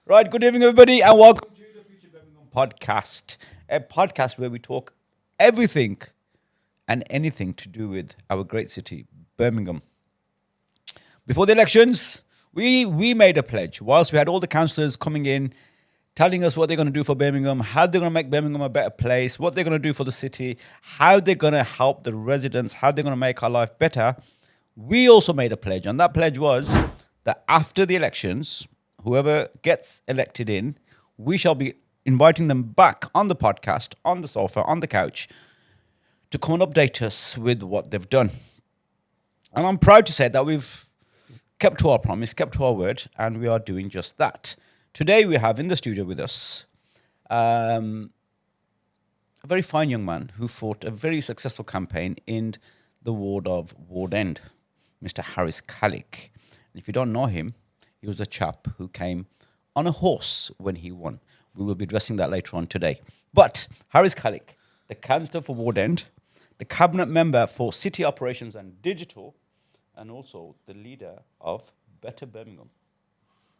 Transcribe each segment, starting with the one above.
Right, good evening, everybody, and welcome to the Future Birmingham podcast. A podcast where we talk everything and anything to do with our great city, Birmingham. Before the elections, we made a pledge. Whilst we had all the councillors coming in, telling us what they're going to do for Birmingham, how they're going to make Birmingham a better place, what they're going to do for the city, how they're going to help the residents, how they're going to make our life better. We also made a pledge, and that pledge was that after the elections, whoever gets elected in, we shall be inviting them back on the podcast, on the sofa, on the couch, to come and update us with what they've done. And I'm proud to say that we've kept to our promise, kept to our word, and we are doing just that. Today we have in the studio with us a very fine young man who fought a very successful campaign in the ward of Ward End, Mr. Khaliq. And if you don't know him, he was a chap who came on a horse when he won. We will be addressing that later on today. But Khaliq, the councillor for Ward End, the cabinet member for city operations and digital, and also the leader of Better Birmingham.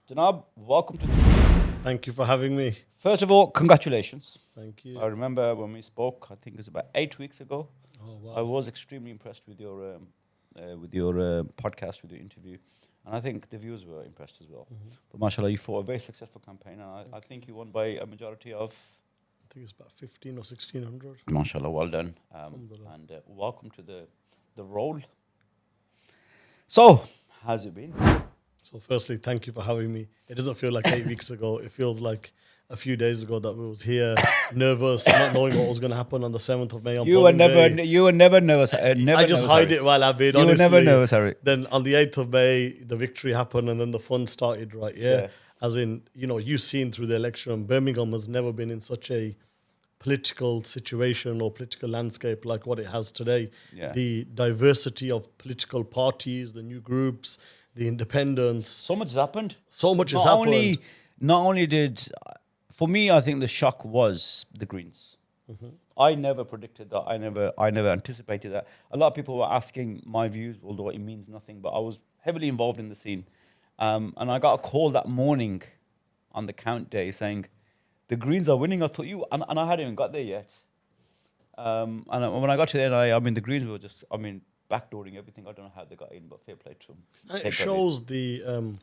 Janab, welcome to the show. Thank you for having me. First of all, congratulations. Thank you. I remember when we spoke, I think it was about 8 weeks ago. Oh, wow. I was extremely impressed with your podcast, with your interview. And I think the viewers were impressed as well. Mm-hmm. But mashallah, you fought a very successful campaign, and I think you won by a majority of... I think it's about 15 or 1600. Mashallah, well done. Alhamdulillah. And welcome to the role. So, how's it been? So firstly, thank you for having me. It doesn't feel like 8 weeks ago. It feels like a few days ago that we was here, nervous, not knowing what was going to happen on the 7th of May. On You were never nervous. I just hide it while Abid, honestly. You were never nervous, Harry. Then on the 8th of May, the victory happened and then the fun started, right? Yeah. As in, you've seen through the election, Birmingham has never been in such a political situation or political landscape like what it has today. Yeah. The diversity of political parties, the new groups, the independents. So much has happened. So much has happened. Not only did... For me, I think the shock was the Greens. Mm-hmm. I never predicted that. I never anticipated that. A lot of people were asking my views, although it means nothing, but I was heavily involved in the scene. And I got a call that morning on the count day saying, the Greens are winning. I thought you... And I hadn't even got there yet. And when I got to there, the Greens were just... backdooring everything. I don't know how they got in, but fair play to them. And it shows the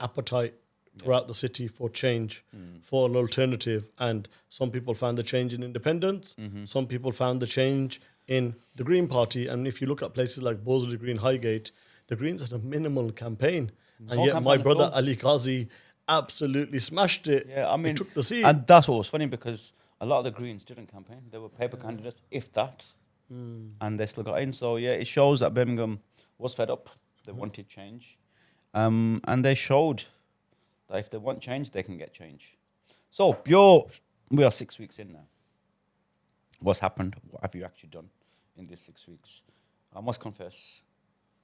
appetite throughout the city for change, for an alternative. And some people found the change in independence. Mm-hmm. Some people found the change in the Green Party. And if you look at places like Bosley Green, Highgate, the Greens had a minimal campaign. And yet my brother Ali Qazi absolutely smashed it. Yeah, He took the seat. And that's what was funny, because a lot of the Greens didn't campaign. They were paper candidates, if that. And they still got in. So, yeah, it shows that Birmingham was fed up. They wanted change. And they showed that if they want change, they can get change. So, we are 6 weeks in now. What's happened? What have you actually done in these 6 weeks? I must confess,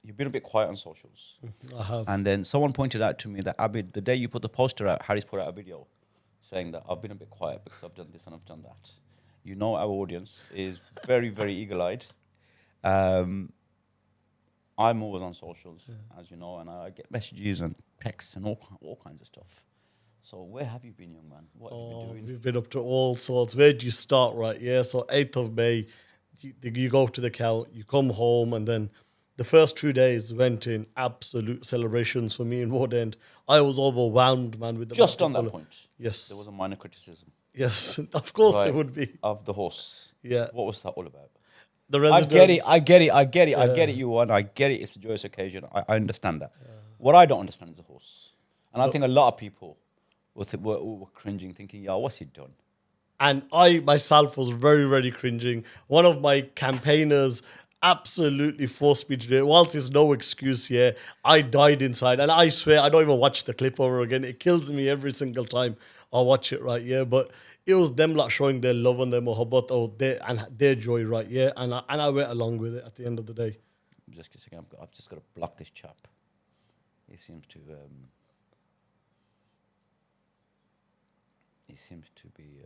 you've been a bit quiet on socials. I have. And then someone pointed out to me that Abid, the day you put the poster out, Harry's put out a video saying that I've been a bit quiet because I've done this and I've done that. You know our audience is very, very eagle-eyed. I'm always on socials, as you know, and I get messages and texts and all kinds of stuff. So where have you been, young man? What have you been doing? We've been up to all sorts. Where do you start, right? Yeah, so 8th of May, you go to the count, you come home, and then the first 2 days went in absolute celebrations for me in Ward End. I was overwhelmed, man, with the... Just on that point. Yes. There was a minor criticism. Yes, of course there would be. Of the horse. Yeah. What was that all about? The residents... I get it, you won. I get it. It's a joyous occasion. I understand that. What I don't understand is the horse. And I think a lot of people were cringing, thinking, yeah, what's he done? And I myself was very, very cringing. One of my campaigners absolutely forced me to do it. Whilst there's no excuse here, I died inside. And I swear, I don't even watch the clip over again. It kills me every single time I watch it, right? Yeah, but it was them like showing their love and their mohabbat or their joy, right? Yeah, and I went along with it at the end of the day. I've just got to block this chap. He seems to be...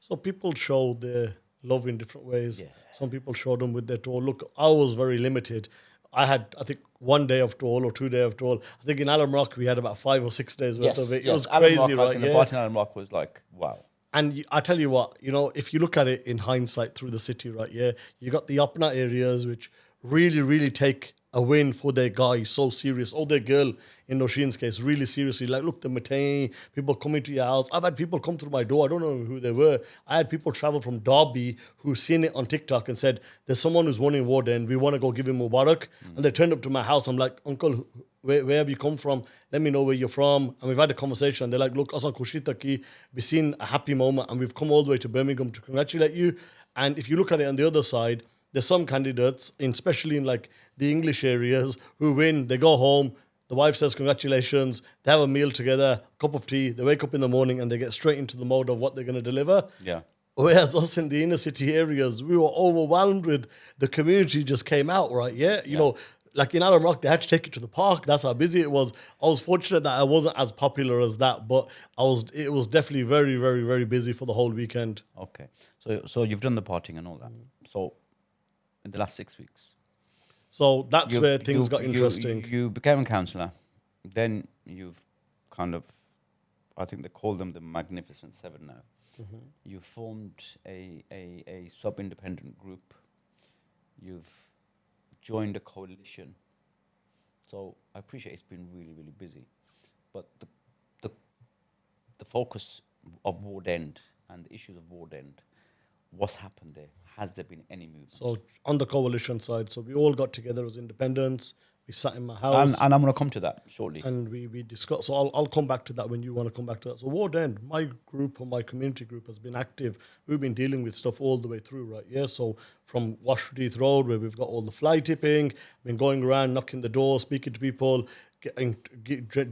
So people show their love in different ways. Yeah. Some people show them with their tour. Look, I was very limited. I had, I think, 1 day of toll or 2 day of toll. I think in Alam Rock we had about 5 or 6 days worth of it. It was Alan crazy, Rock, right? The party in Alan Rock was like, wow. And I tell you what, if you look at it in hindsight through the city, right? Yeah, you got the Upna areas which really, really take a win for their guy so serious, or their girl in Nosheen's case, really seriously. Like, look, the Matane, people coming to your house. I've had people come through my door. I don't know who they were. I had people travel from Derby who've seen it on TikTok and said, there's someone who's won in Ward End. We want to go give him Mubarak. And they turned up to my house. I'm like, Uncle, where have you come from? Let me know where you're from. And we've had a conversation. They're like, look, Asan Kushita ki, we've seen a happy moment and we've come all the way to Birmingham to congratulate you. And if you look at it on the other side, there's some candidates, especially in like the English areas, who win, they go home, the wife says congratulations, they have a meal together, cup of tea, they wake up in the morning and they get straight into the mode of what they're going to deliver. Yeah. Whereas us in the inner city areas, we were overwhelmed with the community just came out, right? Yeah. You know, like in Alam Rock, they had to take it to the park. That's how busy it was. I was fortunate that I wasn't as popular as that, but it was definitely very, very, very busy for the whole weekend. Okay. So you've done the partying and all that. So in the last 6 weeks. So that's where things got interesting. You became a councillor. Then you've kind of, I think they call them the Magnificent Seven now. Mm-hmm. You formed a sub-independent group. You've joined a coalition. So I appreciate it's been really, really busy. But the focus of Ward End and the issues of Ward End, what's happened there? Has there been any movement? So on the coalition side, so we all got together as independents. We sat in my house. And I'm going to come to that shortly. And we discussed. So I'll come back to that when you want to come back to that. So Ward End, my group or my community group has been active. We've been dealing with stuff all the way through, right? Yeah. So from Washreath Road, where we've got all the fly tipping, been going around, knocking the door, speaking to people,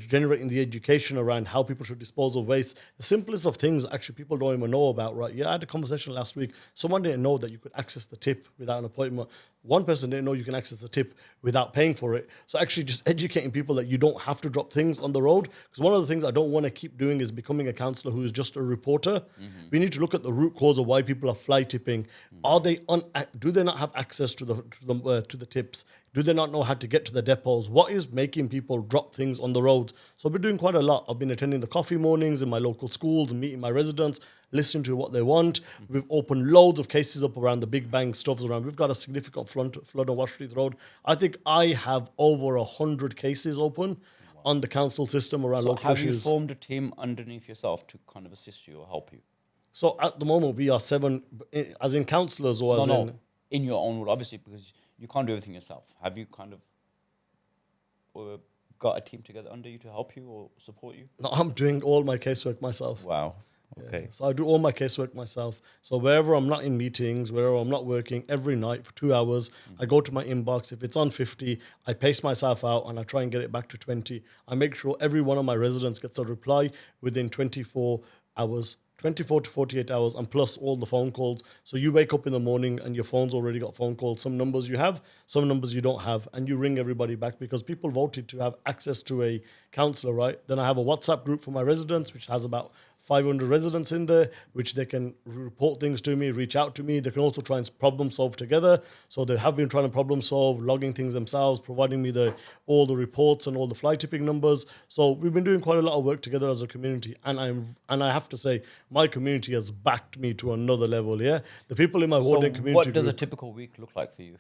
generating the education around how people should dispose of waste. The simplest of things actually people don't even know about, right? Yeah, I had a conversation last week. Someone didn't know that you could access the tip without an appointment. One person didn't know you can access the tip without paying for it. So actually just educating people that you don't have to drop things on the road. Because one of the things I don't want to keep doing is becoming a councillor who is just a reporter. Mm-hmm. We need to look at the root cause of why people are fly tipping. Mm-hmm. Do they not have access to the tips? Do they not know how to get to the depots? What is making people drop things on the roads? So I've been doing quite a lot. I've been attending the coffee mornings in my local schools and meeting my residents, listening to what they want. Mm-hmm. We've opened loads of cases up around the Big Bang stuff around. We've got a significant flood on Washreath Road. I think I have over 100 cases open on the council system around local issues. Have you formed a team underneath yourself to kind of assist you or help you? So at the moment we are 7, as in councillors or in your own role, obviously, because you can't do everything yourself. Have you kind of got a team together under you to help you or support you? No, I'm doing all my casework myself. Wow. Okay. Yeah. So I do all my casework myself. So wherever I'm not in meetings, wherever I'm not working, every night for 2 hours, I go to my inbox. If it's on 50, I pace myself out and I try and get it back to 20. I make sure every one of my residents gets a reply within 24 hours. 24 to 48 hours, and plus all the phone calls. So you wake up in the morning and your phone's already got phone calls. Some numbers you have, some numbers you don't have, and you ring everybody back because people voted to have access to a councillor, right? Then I have a WhatsApp group for my residents, which has about 500 residents in there, which they can report things to me, reach out to me. They can also try and problem solve together. So they have been trying to problem solve, logging things themselves, providing me all the reports and all the fly tipping numbers. So we've been doing quite a lot of work together as a community. And I have to say, my community has backed me to another level, yeah? The people in my ward and community what does a typical week look like for you?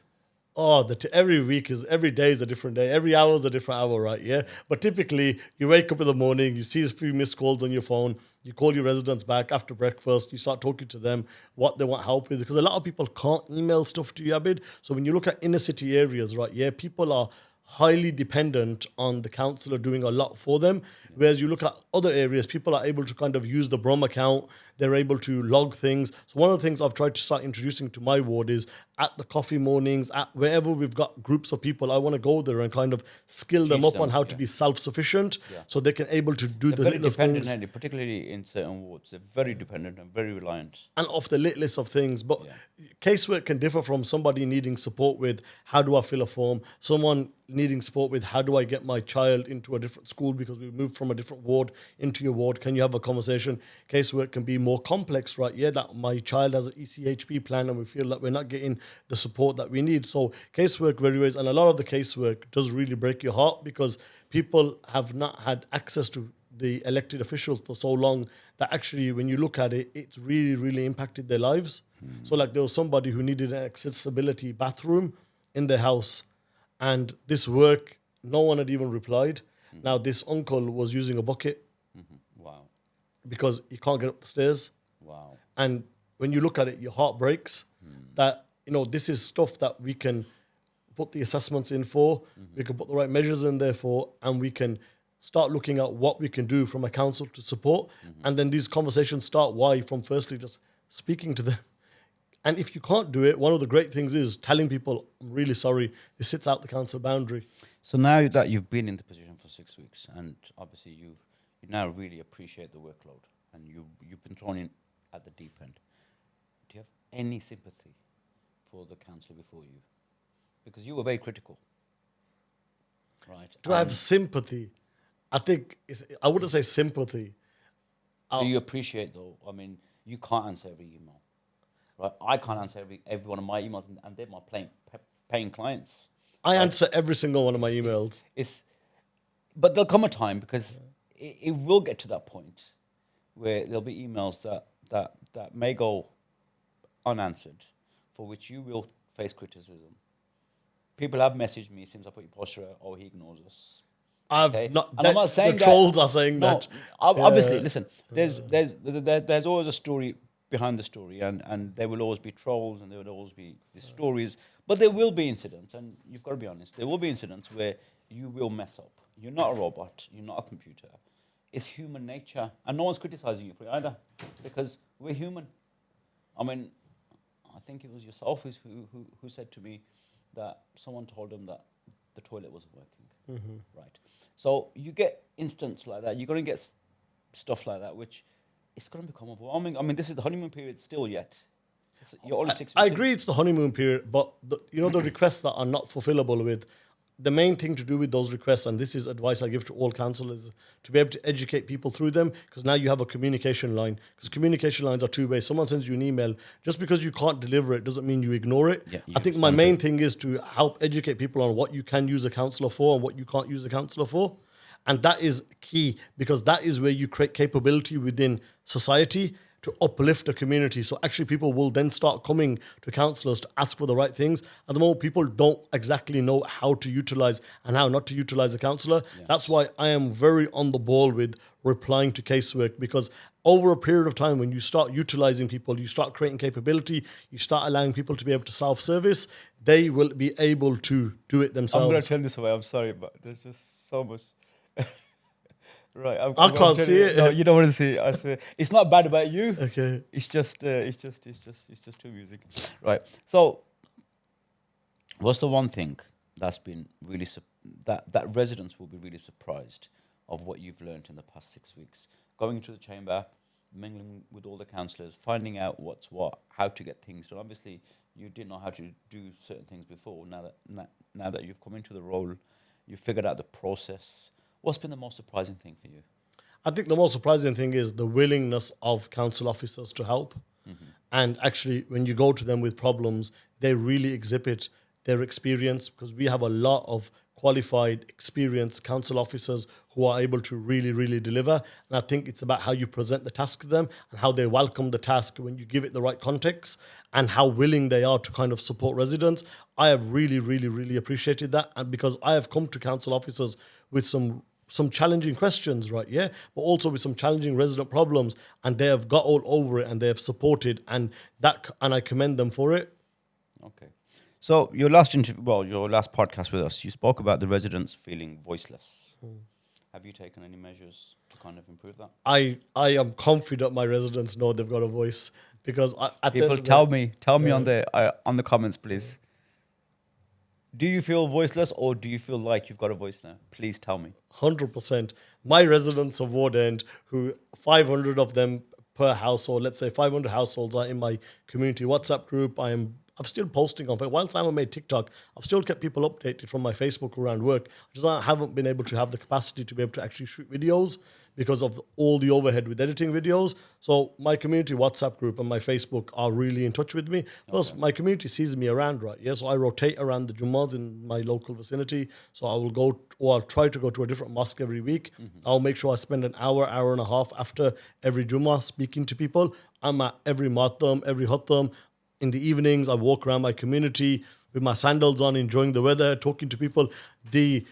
Oh, every day is a different day. Every hour is a different hour, right? Yeah. But typically, you wake up in the morning, you see a few missed calls on your phone, you call your residents back after breakfast, you start talking to them, what they want help with. Because a lot of people can't email stuff to you, Abid. So when you look at inner city areas, right? Yeah, people are highly dependent on the councillor doing a lot for them. Whereas you look at other areas, people are able to kind of use the Brum account. They're able to log things. So one of the things I've tried to start introducing to my ward is at the coffee mornings, at wherever we've got groups of people, I want to go there and kind of skill them up on how to be self-sufficient so they can able to do the little things. Particularly in certain wards, they're very dependent and very reliant. And off the list of things. But casework can differ from somebody needing support with how do I fill a form, someone needing support with how do I get my child into a different school because we moved from a different ward into your ward. Can you have a conversation? Casework can be more complex, right? Yeah, that my child has an ECHP plan and we feel that we're not getting the support that we need. So casework very ways, and a lot of the casework does really break your heart because people have not had access to the elected officials for so long that actually when you look at it, it's really, really impacted their lives. So like there was somebody who needed an accessibility bathroom in their house, and this work, no one had even replied. Now this uncle was using a bucket Wow. because he can't get up the stairs. Wow. And when you look at it, your heart breaks that, this is stuff that we can put the assessments in for, we can put the right measures in there for, and we can start looking at what we can do from a council to support. And then these conversations start. Why? From firstly just speaking to them. And if you can't do it, one of the great things is telling people, I'm really sorry, this sits out the council boundary. So now that you've been in the position for 6 weeks, and obviously you now really appreciate the workload, and you've been thrown in at the deep end, do you have any sympathy for the councillor before you? Because you were very critical, right? Do I have sympathy? I think, I wouldn't say sympathy. Do you appreciate, though? I mean, you can't answer every email. Right? I can't answer every one of my emails, and they're my paying clients. I answer every single one of my emails. But there'll come a time because it will get to that point where there'll be emails that may go unanswered, for which you will face criticism. People have messaged me since I put your poster out, oh, he ignores us. I'm not saying the trolls are saying that. Obviously, listen, there's always a story behind the story, and there will always be trolls and there will always be stories, but there will be incidents, and you've got to be honest, there will be incidents where you will mess up. You're not a robot, you're not a computer. It's human nature, and no one's criticizing you for it either, because we're human. I mean, I think it was yourself who said to me that someone told them that the toilet wasn't working. Right. So you get instances like that. You're going to get stuff like that, which it's going to become overwhelming. I mean, this is the honeymoon period still yet. You're only 6 weeks I agree it's the honeymoon period, but the requests that are not fulfillable with, the main thing to do with those requests, and this is advice I give to all councillors, to be able to educate people through them, because now you have a communication line. Because communication lines are two ways. Someone sends you an email, just because you can't deliver it doesn't mean you ignore it. Yeah, I think my main thing is to help educate people on what you can use a councillor for and what you can't use a councillor for. And that is key, because that is where you create capability within society to uplift the community. So actually people will then start coming to councillors to ask for the right things. At the moment, people don't exactly know how to utilise and how not to utilise a councillor. Yeah. That's why I am very on the ball with replying to casework, because over a period of time, when you start utilising people, you start creating capability, you start allowing people to be able to self-service, they will be able to do it themselves. I'm going to turn this away. I'm sorry, but there's just so much... Right, I can't see it. No, you don't want to see it. I swear, it's not bad about you. Okay, it's just too music. Right. So, what's the one thing that's been really that residents will be really surprised of what you've learned in the past 6 weeks? Going into the chamber, mingling with all the councillors, finding out what's what, how to get things done. Obviously, you didn't know how to do certain things before. Now that you've come into the role, you've figured out the process. What's been the most surprising thing for you? I think the most surprising thing is the willingness of council officers to help. And actually, when you go to them with problems, they really exhibit their experience, because we have a lot of qualified, experienced council officers who are able to really, really deliver. And I think it's about how you present the task to them and how they welcome the task when you give it the right context, and how willing they are to kind of support residents. I have really, really, really appreciated that. And because I have come to council officers with some challenging questions, right? Yeah, but also with some challenging resident problems, and they have got all over it and they have supported, and I commend them for it. Okay. So your last podcast with us, you spoke about the residents feeling voiceless. Have you taken any measures to kind of improve that? I am confident my residents know they've got a voice, because people tell me on the comments, please. Do you feel voiceless, or do you feel like you've got a voice now? Please tell me. 100%. My residents of Ward End, who 500 of them per household, let's say 500 households are in my community WhatsApp group. I am I'm still posting on Facebook. Whilst I haven't made TikTok, I've still kept people updated from my Facebook around work. Just I haven't been able to have the capacity to be able to actually shoot videos because of all the overhead with editing videos. So my community WhatsApp group and my Facebook are really in touch with me. Plus, my community sees me around, right? Yeah, so I rotate around the Jummas in my local vicinity. So I will go, or I'll try to go to a different mosque every week. I'll make sure I spend an hour, hour and a half after every Jummah speaking to people. I'm at every matam, every hutam. In the evenings, I walk around my community with my sandals on, enjoying the weather, talking to people. The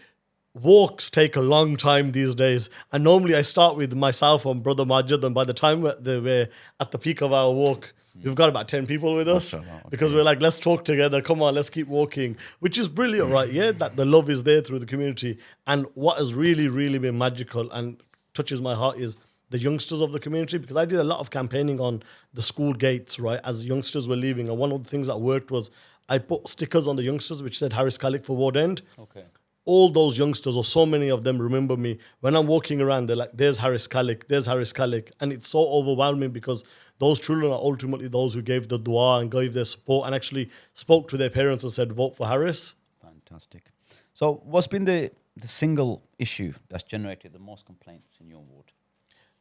walks take a long time these days. And normally I start with myself and Brother Majid, and by the time we're at the peak of our walk, we've got about 10 people with us because we're like, let's talk together. Come on, let's keep walking, which is brilliant, right? Yeah, that the love is there through the community. And what has really, really been magical and touches my heart is the youngsters of the community, because I did a lot of campaigning on the school gates, right, as youngsters were leaving. And one of the things that worked was I put stickers on the youngsters which said Harris Khaliq for Ward End. Okay. All those youngsters, or so many of them, remember me. When I'm walking around, they're like, there's Harris Khaliq, there's Harris Khaliq. And it's so overwhelming because those children are ultimately those who gave the dua and gave their support and actually spoke to their parents and said, vote for Harris. Fantastic. So what's been the single issue that's generated the most complaints in your ward?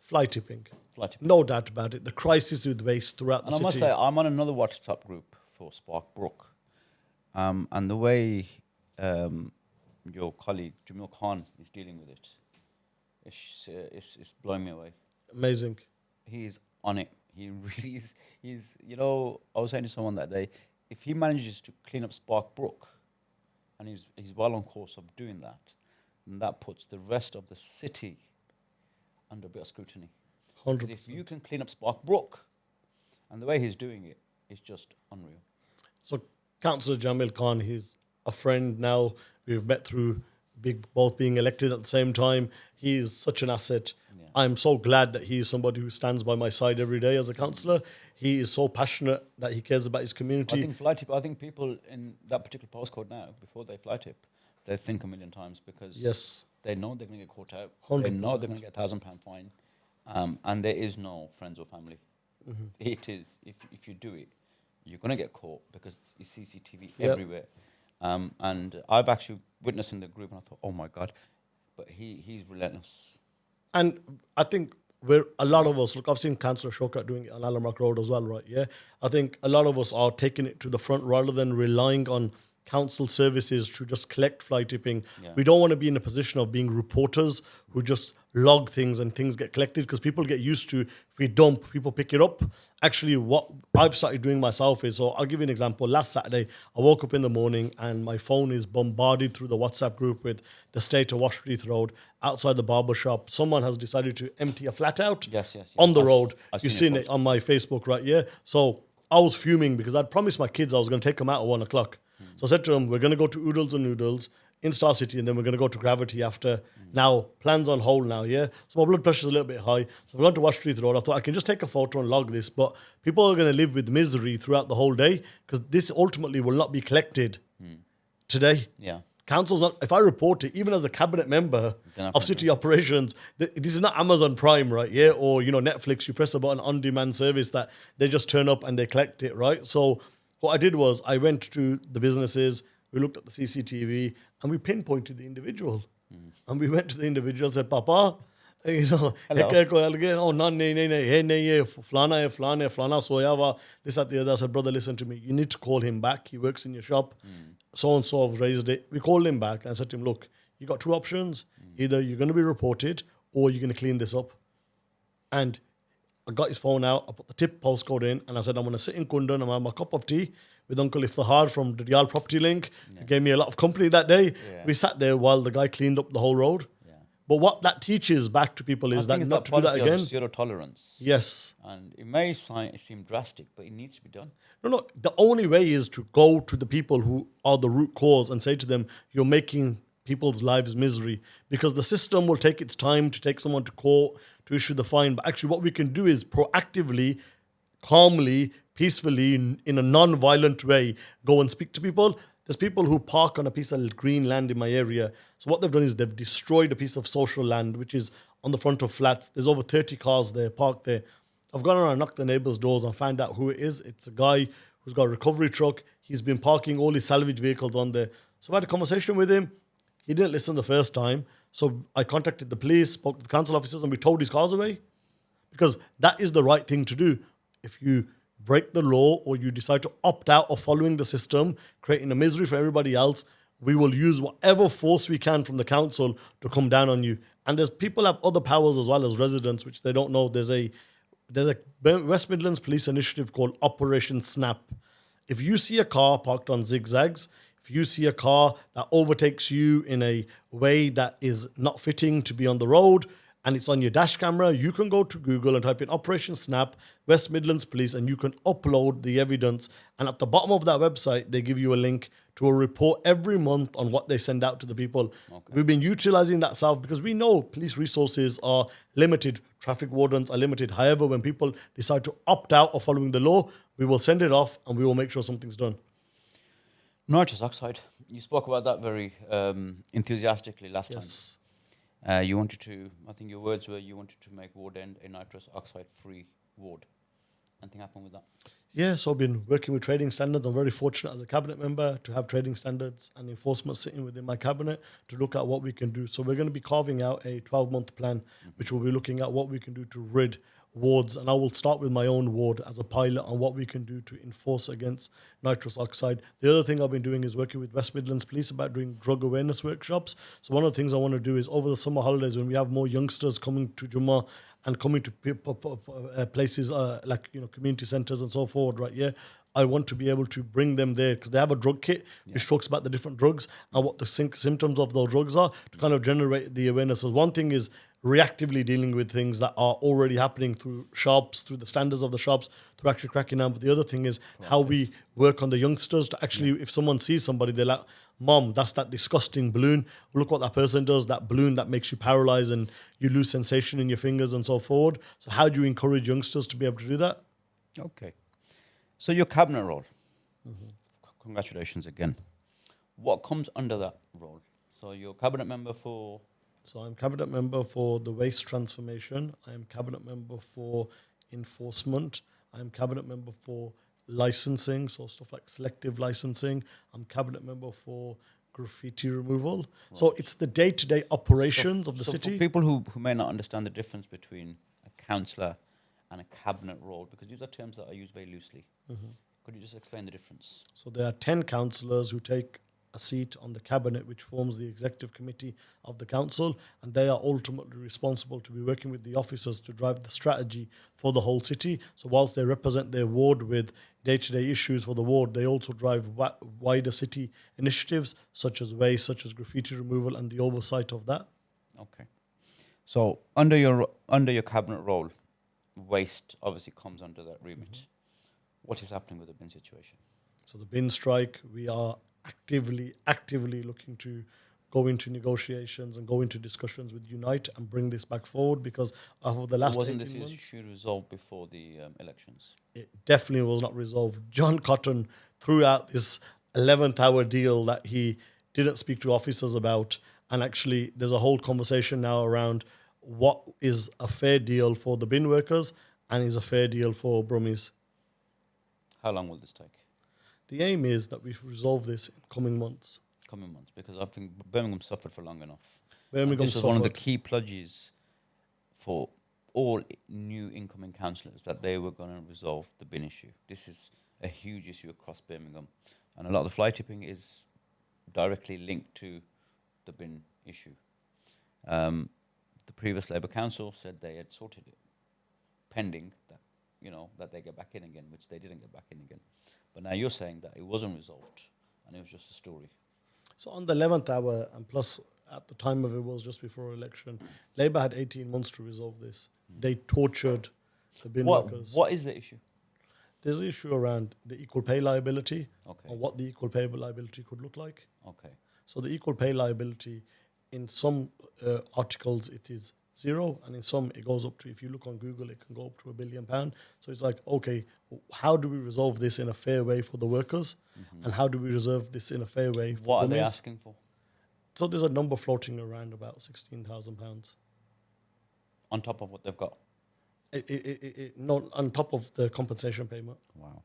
Fly tipping. Fly tipping. No doubt about it. The crisis with waste throughout the And I city. must say, I'm on another WhatsApp group for Spark Brook. And the way your colleague, Jamil Khan, is dealing with it, it's blowing me away. Amazing. He's on it. He really is. He's, you know, I was saying to someone that day, if he manages to clean up Spark Brook, and he's well on course of doing that, then that puts the rest of the city under a bit of scrutiny. 100%. If you can clean up Spark Brook, and the way he's doing it is just unreal. So Councillor Jamil Khan, he's a friend now. We've met through both being elected at the same time. He is such an asset. Yeah. I'm so glad that he is somebody who stands by my side every day as a councillor. He is so passionate that he cares about his community. I think people in that particular postcode now, before they fly tip, they think a million times because Yes. they know they're going to get caught out. 100%. They know they're going to get £1,000 fine. And there is no friends or family. Mm-hmm. It is, if you do it, you're going to get caught because it's CCTV Yep. everywhere. And I've actually witnessed in the group and I thought, oh my God, but he's relentless. And I think a lot of us, look, I've seen Councillor Shokat doing it on Alamrock Road as well, right? Yeah. I think a lot of us are taking it to the front rather than relying on council services to just collect fly tipping. Yeah. We don't want to be in a position of being reporters who just log things and things get collected, because people get used to, if we dump, people pick it up. Actually, what I've started doing myself is, so I'll give you an example. Last Saturday, I woke up in the morning and my phone is bombarded through the WhatsApp group with the state of Washington Road, outside the barber shop. Someone has decided to empty a flat out Yes. on the road. I've You've seen seen it it on my Facebook, right? Yeah. So I was fuming because I'd promised my kids I was going to take them out at 1 o'clock. So I said to them, we're going to go to Oodles and Noodles in Star City, and then we're going to go to Gravity after. Now, plans on hold now, yeah? So my blood pressure's a little bit high. So I've gone to Wash Street Road. I thought I can just take a photo and log this, but people are going to live with misery throughout the whole day because this ultimately will not be collected today. Yeah. Council's not, if I report it, even as the cabinet member of city operations, this is not Amazon Prime, right? Yeah. Or, Netflix, you press a button, on-demand service that they just turn up and they collect it, right? So what I did was I went to the businesses, we looked at the CCTV, and we pinpointed the individual. And we went to the individual and said, Papa, Hello. oh, no, hey, flana, soya wa, this, that, the other. I said, brother, listen to me. You need to call him back. He works in your shop. So-and-so have raised it. We called him back and said to him, look, you got two options. Either you're going to be reported or you're going to clean this up. And I got his phone out, I put the tip postcode in, and I said, I'm going to sit in Kundan and have my cup of tea with Uncle Iftihar from the Riyal Property Link. He gave me a lot of company that day. Yeah. We sat there while the guy cleaned up the whole road. Yeah. But what that teaches back to people is that not to do that policy of again. Zero tolerance. Yes. And it may seem drastic, but it needs to be done. No. The only way is to go to the people who are the root cause and say to them, you're making people's lives misery, because the system will take its time to take someone to court to issue the fine. But actually what we can do is proactively, calmly, peacefully, in a non-violent way, go and speak to people. There's people who park on a piece of green land in my area. So what they've done is they've destroyed a piece of social land, which is on the front of flats. There's over 30 cars there, parked there. I've gone around and knocked the neighbours' doors and found out who it is. It's a guy who's who's got a recovery truck. He's been parking all his salvage vehicles on there. So I had a conversation with him. He didn't listen the first time. So I contacted the police, spoke to the council officers, and we towed his cars away. Because that is the right thing to do. If you break the law or you decide to opt out of following the system, creating a misery for everybody else, we will use whatever force we can from the council to come down on you. And there's people have other powers as well as residents, which they don't know. There's a West Midlands Police initiative called Operation Snap. If you see a car parked on zigzags, if you see a car that overtakes you in a way that is not fitting to be on the road, and it's on your dash camera, you can go to Google and type in Operation Snap, West Midlands Police, and you can upload the evidence. And at the bottom of that website, they give you a link to a report every month on what they send out to the people. Okay. We've been utilizing that south because we know police resources are limited, traffic wardens are limited. However, when people decide to opt out of following the law, we will send it off and we will make sure something's done. Nitrous oxide. You spoke about that very enthusiastically last time. You wanted to, I think your words were, you wanted to make Ward End a nitrous oxide free ward. Anything happen with that? Yeah, so I've been working with trading standards. I'm very fortunate as a cabinet member to have trading standards and enforcement sitting within my cabinet to look at what we can do. So we're going to be carving out a 12-month plan, which will be looking at what we can do to rid wards. And I will start with my own ward as a pilot on what we can do to enforce against nitrous oxide. The other thing I've been doing is working with West Midlands Police about doing drug awareness workshops. So one of the things I want to do is over the summer holidays when we have more youngsters coming to Jummah and coming to places like community centres and so forth, right? Yeah, I want to be able to bring them there because they have a drug kit which talks about the different drugs and what the symptoms of those drugs are to kind of generate the awareness. So one thing is reactively dealing with things that are already happening through shops, through the standards of the shops, through actually cracking down. But the other thing is how we work on the youngsters to actually, if someone sees somebody, they're like, Mom, that's that disgusting balloon. Look what that person does, that balloon that makes you paralyzed and you lose sensation in your fingers and so forward. So how do you encourage youngsters to be able to do that? Okay. So your cabinet role, congratulations again. What comes under that role? So you're cabinet member for? So I'm cabinet member for the waste transformation. I am cabinet member for enforcement. I'm cabinet member for licensing, so stuff like selective licensing. I'm cabinet member for graffiti removal. Right. So it's the day-to-day operations of the city. For people who may not understand the difference between a councillor and a cabinet role, because these are terms that are used very loosely. Could you just explain the difference? So there are 10 councillors who take a seat on the cabinet, which forms the executive committee of the council, and they are ultimately responsible to be working with the officers to drive the strategy for the whole city. So whilst they represent their ward with day-to-day issues for the ward, they also drive wider city initiatives such as waste, such as graffiti removal, and the oversight of that. Okay. So under your cabinet role, waste obviously comes under that remit. What is happening with the bin situation? So the bin strike, we are actively looking to go into negotiations and go into discussions with Unite and bring this back forward because over the last 18 months... Wasn't this issue resolved before the elections? It definitely was not resolved. John Cotton threw out this 11th hour deal that he didn't speak to officers about, and actually there's a whole conversation now around what is a fair deal for the bin workers and is a fair deal for Brummies. How long will this take? The aim is that we resolve this in coming months. Because I think Birmingham suffered for long enough. This was one of the key pledges for all new incoming councillors that they were going to resolve the bin issue. This is a huge issue across Birmingham. And a lot of the fly tipping is directly linked to the bin issue. The previous Labour Council said they had sorted it, pending that, that they get back in again, which they didn't get back in again. But now you're saying that it wasn't resolved and it was just a story. So on the 11th hour, and plus at the time of it was just before election, Labour had 18 months to resolve this. They tortured the bin workers. What is the issue? There's an issue around the equal pay liability, okay, and what the equal pay liability could look like. Okay. So the equal pay liability, in some articles it is 0, and in some it goes up to, if you look on Google, it can go up to £1 billion. So it's like, okay, how do we resolve this in a fair way for the workers? And how do we resolve this in a fair way for What are they asking for? So there's a number floating around about £16,000. On top of what they've got? No, on top of the compensation payment. Wow.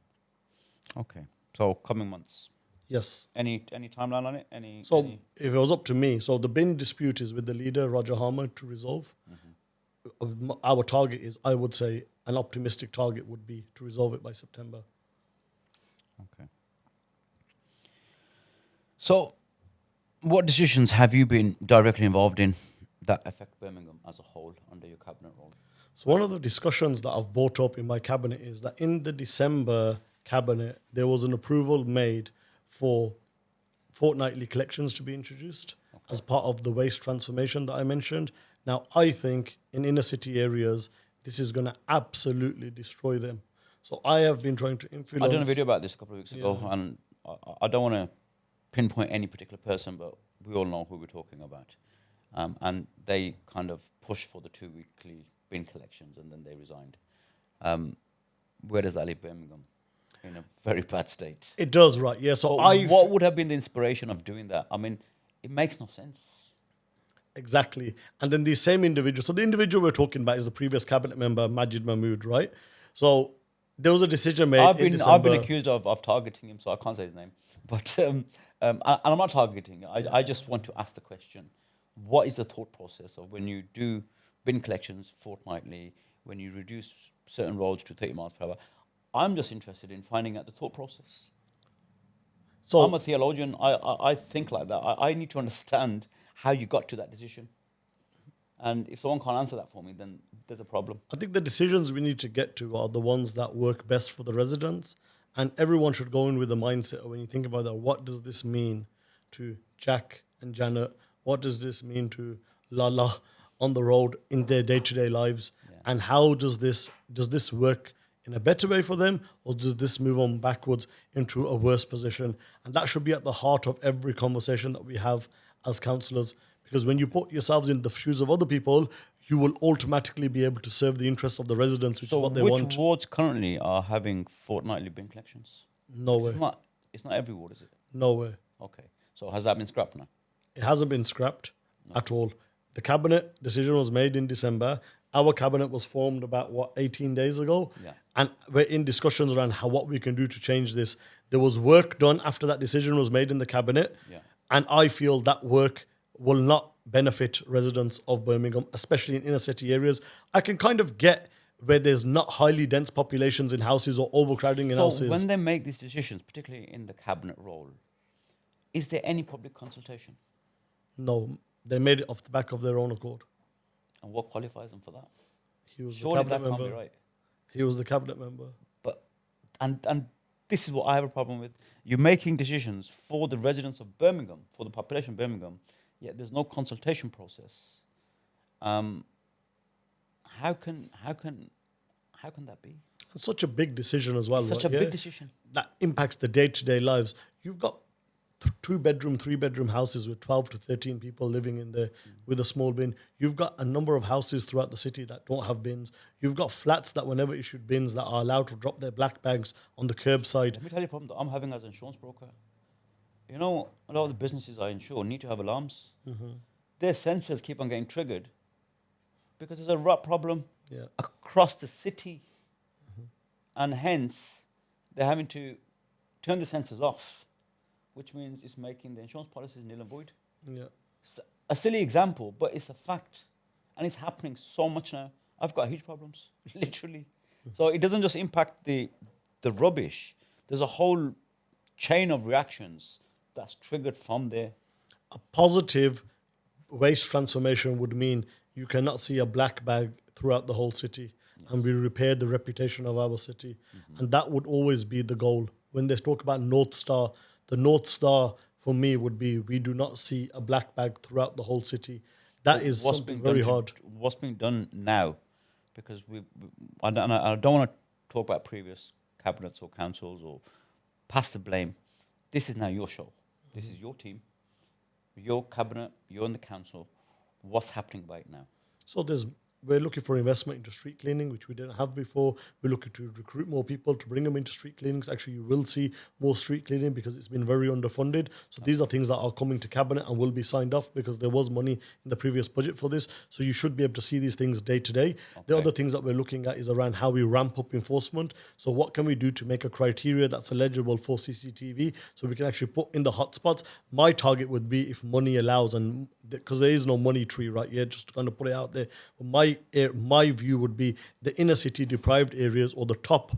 Okay. So coming months. Yes. Any timeline on it? So Any? if it was up to me, so the bin dispute is with the leader, Roger Harmer, to resolve. Our target is, I would say, an optimistic target would be to resolve it by September. Okay. So, what decisions have you been directly involved in that affect Birmingham as a whole under your cabinet role? So one of the discussions that I've brought up in my cabinet is that in the December cabinet, there was an approval made for fortnightly collections to be introduced as part of the waste transformation that I mentioned. Now, I think in inner city areas, this is going to absolutely destroy them. So I have been trying to influence. I done a video about this a couple of weeks ago, and I don't want to pinpoint any particular person, but we all know who we're talking about. And they kind of pushed for the 2 weekly bin collections, and then they resigned. Where does that leave Birmingham? In a very bad state. It does, right? Yeah. So what would have been the inspiration of doing that? I mean, it makes no sense. Exactly. And then the same individual. So the individual we're talking about is the previous cabinet member, Majid Mahmood, right? So there was a decision made. I've been accused of targeting him, so I can't say his name. But and I'm not targeting. I just want to ask the question: what is the thought process of when you do bin collections fortnightly, when you reduce certain roads to 30 miles per hour? I'm just interested in finding out the thought process. So I'm a theologian. I think like that. I need to understand how you got to that decision. And if someone can't answer that for me, then there's a problem. I think the decisions we need to get to are the ones that work best for the residents. And everyone should go in with the mindset of, when you think about that, what does this mean to Jack and Janet? What does this mean to Lala on the road in their day-to-day lives? Yeah. And how does this work in a better way for them, or does this move on backwards into a worse position? And that should be at the heart of every conversation that we have as councillors, because when you put yourselves in the shoes of other people, you will automatically be able to serve the interests of the residents, which is what they want. Which wards currently are having fortnightly bin collections? Nowhere. It's not every ward, is it? Nowhere. Okay. So has that been scrapped now? It hasn't been scrapped at all. The cabinet decision was made in December. Our cabinet was formed about, 18 days ago? Yeah. And we're in discussions around what we can do to change this. There was work done after that decision was made in the cabinet. Yeah. And I feel that work will not benefit residents of Birmingham, especially in inner city areas. I can kind of get where there's not highly dense populations in houses or overcrowding in houses. So when they make these decisions, particularly in the cabinet role, is there any public consultation? No, they made it off the back of their own accord. And what qualifies them for that? He was Surely the cabinet that member. can't be right. He was the cabinet member. But and this is what I have a problem with. You're making decisions for the residents of Birmingham, for the population of Birmingham, yet there's no consultation process. How can that be? It's such a big decision as well. Such a big decision. That impacts the day-to-day lives. You've got 2-bedroom, 3-bedroom houses with 12 to 13 people living in there with a small bin. You've got a number of houses throughout the city that don't have bins. You've got flats that were never issued bins that are allowed to drop their black bags on the curbside. Let me tell you the problem that I'm having as an insurance broker. You know, a lot of the businesses I insure need to have alarms. Mm-hmm. Their sensors keep on getting triggered because there's a rat problem across the city. Mm-hmm. And hence, they're having to turn the sensors off, which means it's making the insurance policies nil and void. Yeah. It's a silly example, but it's a fact. And it's happening so much now. I've got huge problems, literally. So it doesn't just impact the rubbish. There's a whole chain of reactions that's triggered from there. A positive waste transformation would mean you cannot see a black bag throughout the whole city. Yes. And we repaired the reputation of our city. Mm-hmm. And that would always be the goal. When they talk about North Star, the North Star for me would be we do not see a black bag throughout the whole city. That is something very hard. What's being done now, because I don't want to talk about previous cabinets or councils or pass the blame. This is now your show. This is your team, your cabinet, you're in the council. What's happening right now? So we're looking for investment into street cleaning, which we didn't have before. We're looking to recruit more people to bring them into street cleanings. Actually, you will see more street cleaning because it's been very underfunded. So these are things that are coming to cabinet and will be signed off because there was money in the previous budget for this. So you should be able to see these things day to day. The other things that we're looking at is around how we ramp up enforcement. So what can we do to make a criteria that's eligible for CCTV so we can actually put in the hotspots? My target would be if money allows, and because there is no money tree right here, just to kind of put it out there. My view would be the inner city deprived areas or the top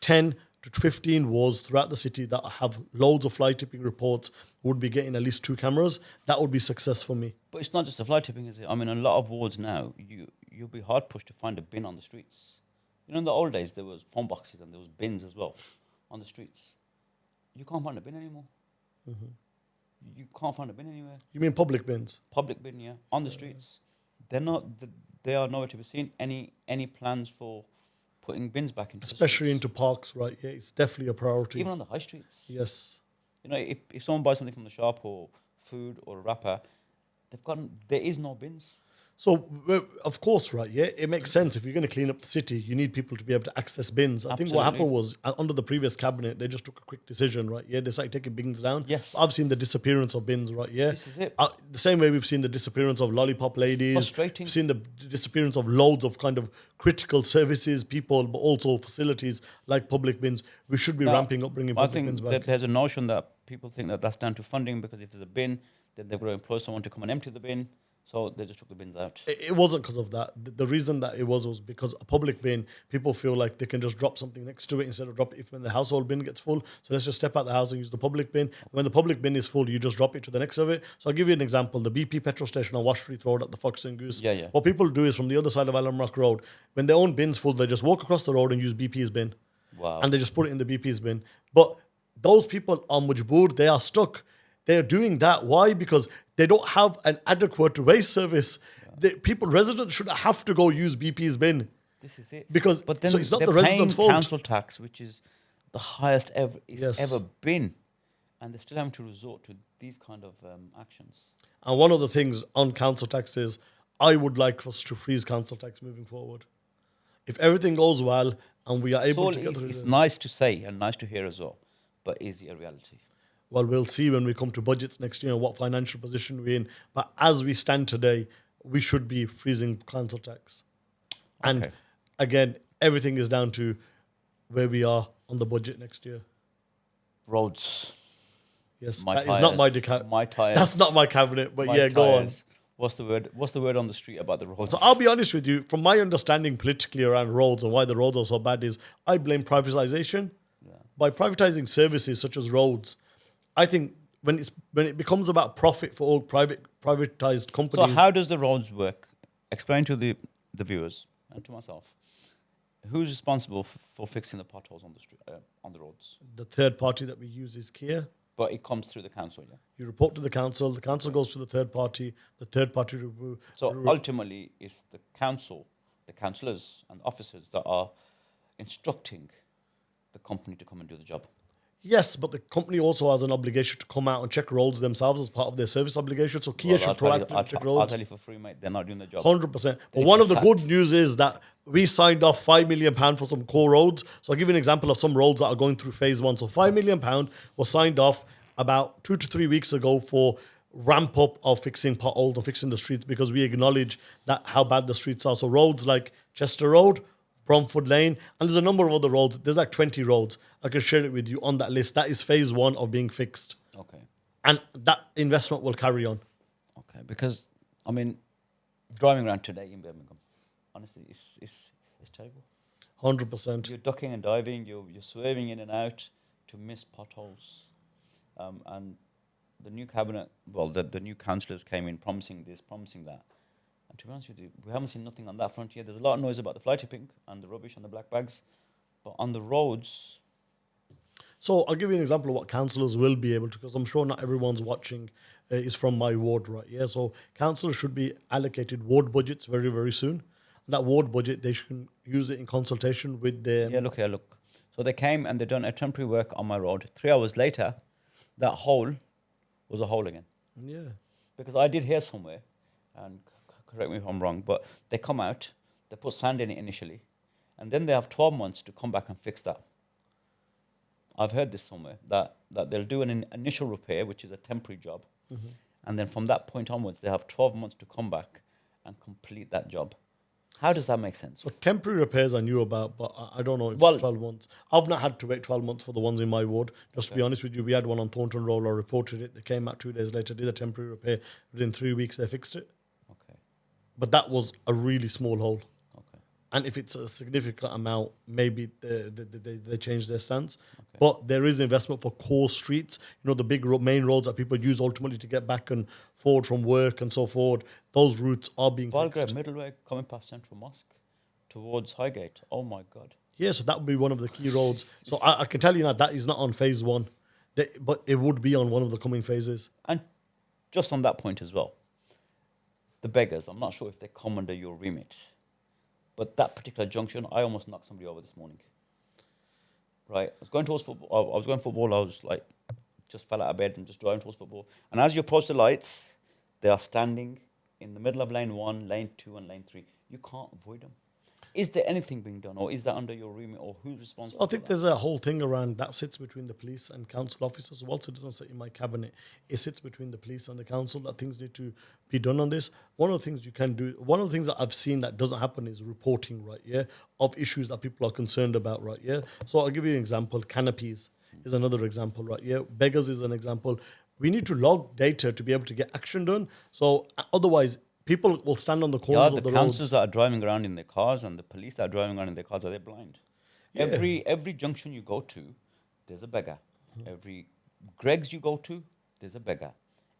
10 to 15 wards throughout the city that have loads of fly tipping reports would be getting at least 2 cameras. That would be success for me. But it's not just the fly tipping, is it? I mean, a lot of wards now, you'll be hard pushed to find a bin on the streets. You know, in the old days, there was phone boxes and there was bins as well on the streets. You can't find a bin anymore. Mm-hmm. You can't find a bin anywhere. You mean public bins? Public bin, yeah, on the streets. They're not. They are nowhere to be seen. Any plans for putting bins back into, especially into parks, right? Yeah, it's definitely a priority. even on the high streets. Yes. You know, if someone buys something from the shop or food or a wrapper, there is no bins. So, of course, right, yeah, it makes sense. If you're going to clean up the city, you need people to be able to access bins. I think what happened was, under the previous cabinet, they just took a quick decision, right, yeah, they started taking bins down. Yes. I've seen the disappearance of bins, right, yeah. This is it. The same way we've seen the disappearance of lollipop ladies. Frustrating. We've seen the disappearance of loads of kind of critical services, people, but also facilities like public bins. We should be ramping up bringing public bins back. I think that there's a notion that people think that that's down to funding, because if there's a bin, then they've got to employ someone to come and empty the bin. So they just took the bins out. It wasn't because of that. The reason that it was because a public bin, people feel like they can just drop something next to it instead of drop it when the household bin gets full. So let's just step out the house and use the public bin. When the public bin is full, you just drop it to the next of it. So I'll give you an example. The BP petrol station on Wash Street Road at the Fox and Goose. Yeah. What people do is from the other side of Allenrock Road, when their own bin's full, they just walk across the road and use BP's bin. Wow. And they just put it in the BP's bin. But those people are mujboor, they are stuck. They're doing that. Why? Because they don't have an adequate waste service. Residents shouldn't have to go use BP's bin. This is it. Because but then so it's not they're the residents' paying fault. council tax, which is the highest ever Yes. ever been, and they're still having to resort to these kind of actions. And one of the things on council tax is I would like us to freeze council tax moving forward. If everything goes well and we are able to get it's nice to say and nice to hear as well, but is it a reality? Well, we'll see when we come to budgets next year what financial position we're in. But as we stand today, we should be freezing council tax. And again, everything is down to where we are on the budget next year. Roads. Yes, My that tires, is not my tires. That's not my cabinet, but My yeah, go on. tires. What's the word? What's the word on the street about the roads? So I'll be honest with you, from my understanding politically around roads and why the roads are so bad is I blame privatization. By privatizing services such as roads, I think when it becomes about profit for all privatized companies. So how does the roads work? Explain to the viewers and to myself. Who's responsible for fixing the potholes on the street, on the roads? The third party that we use is Kia. But it comes through the council, yeah? You report to the council goes to the third party So ultimately, it's the council, the councillors and officers that are instructing the company to come and do the job. Yes, but the company also has an obligation to come out and check roads themselves as part of their service obligation. So Kia should proactively check roads. I'll tell you for free, mate, they're not doing the job. 100%. But one of the good news is that we signed off £5 million for some core roads. So I'll give you an example of some roads that are going through phase 1. So £5 million was signed off about 2 to 3 weeks ago for ramp up of fixing potholes and fixing the streets, because we acknowledge that how bad the streets are. So roads like Chester Road, Bromford Lane, and there's a number of other roads. There's like 20 roads. I can share it with you on that list. That is phase 1 of being fixed. Okay. And that investment will carry on. Okay, because, I mean, driving around today in Birmingham, honestly, it's terrible. 100%. You're ducking and diving, you're swerving in and out to miss potholes. And the new cabinet, well, the new councillors came in promising this, promising that. And to be honest with you, we haven't seen nothing on that front yet. There's a lot of noise about the fly tipping and the rubbish and the black bags. But on the roads... So I'll give you an example of what councillors will be able to, because I'm sure not everyone's watching is from my ward, right? Yeah, so councillors should be allocated ward budgets very, very soon. And that ward budget, they should use it in consultation with their... Yeah, look here, look. So they came and they done a temporary work on my road. 3 hours later, that hole was a hole again. Yeah. Because I did hear somewhere, and correct me if I'm wrong, but they come out They put sand in it initially, and then they have 12 months to come back and fix that. I've heard this somewhere, that they'll do an initial repair, which is a temporary job. And then from that point onwards, they have 12 months to come back and complete that job. How does that make sense? So temporary repairs I knew about, but I don't know if Well- it's 12 months. I've not had to wait 12 months for the ones in my ward. Just to be honest with you, we had one on Thornton Road. I reported it. They came out 2 days later, did a temporary repair. Within 3 weeks, they fixed it. Okay. But that was a really small hole. Okay. And if it's a significant amount, maybe they change their stance. But there is investment for core streets, the big main roads that people use ultimately to get back and forward from work and so forth. Those routes are being Belgrade, fixed. Middleway, coming past Central Mosque towards Highgate. Oh my God. Yeah, so that would be one of the key roads. So I can tell you now that is not on phase one, but it would be on one of the coming phases. And just on that point as well, the beggars, I'm not sure if they come under your remit, but that particular junction, I almost knocked somebody over this morning. Right, I was going towards football. I was going football. I was like, just fell out of bed and just driving towards football. And as you approach the lights, they are standing in the middle of lane 1, lane 2, and lane 3. You can't avoid them. Is there anything being done, or is that under your remit, or who's responsible? I think there's a whole thing around that sits between the police and council officers. Whilst it doesn't sit in my cabinet, it sits between the police and the council that things need to be done on this. One of the things you can do, one of the things that I've seen that doesn't happen is reporting, right? Yeah, of issues that people are concerned about, right? Yeah. So I'll give you an example. Canopies is another example, right? Yeah. Beggars is an example. We need to log data to be able to get action done. So otherwise, people will stand on the corners Yeah, of the the councils roads. that are driving around in their cars and the police that are driving around in their cars, are they blind? Yeah. Every junction you go to, there's a beggar. Every Greg's you go to, there's a beggar.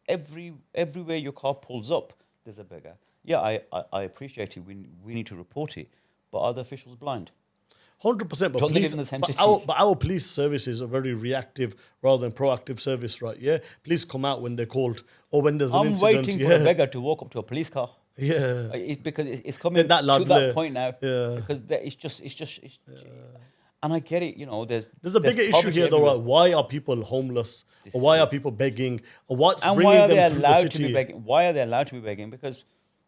Everywhere your car pulls up, there's a beggar. Yeah, I appreciate it. We need to report it, but are the officials blind? 100%, but Don't they police, live in the same but city? our police service is a very reactive rather than proactive service, right? Yeah, police come out when they're called or when there's an I'm incident. waiting yeah. for a beggar to walk up to a police car. Yeah, Because it's coming That to lovely. that point now. Yeah. Because and I get it. There's a bigger issue poverty here though. everywhere. Right? Why are people homeless? Or why are people begging? Or what's And bringing why are they them through the allowed to be city? begging? Why are they allowed to be begging? Because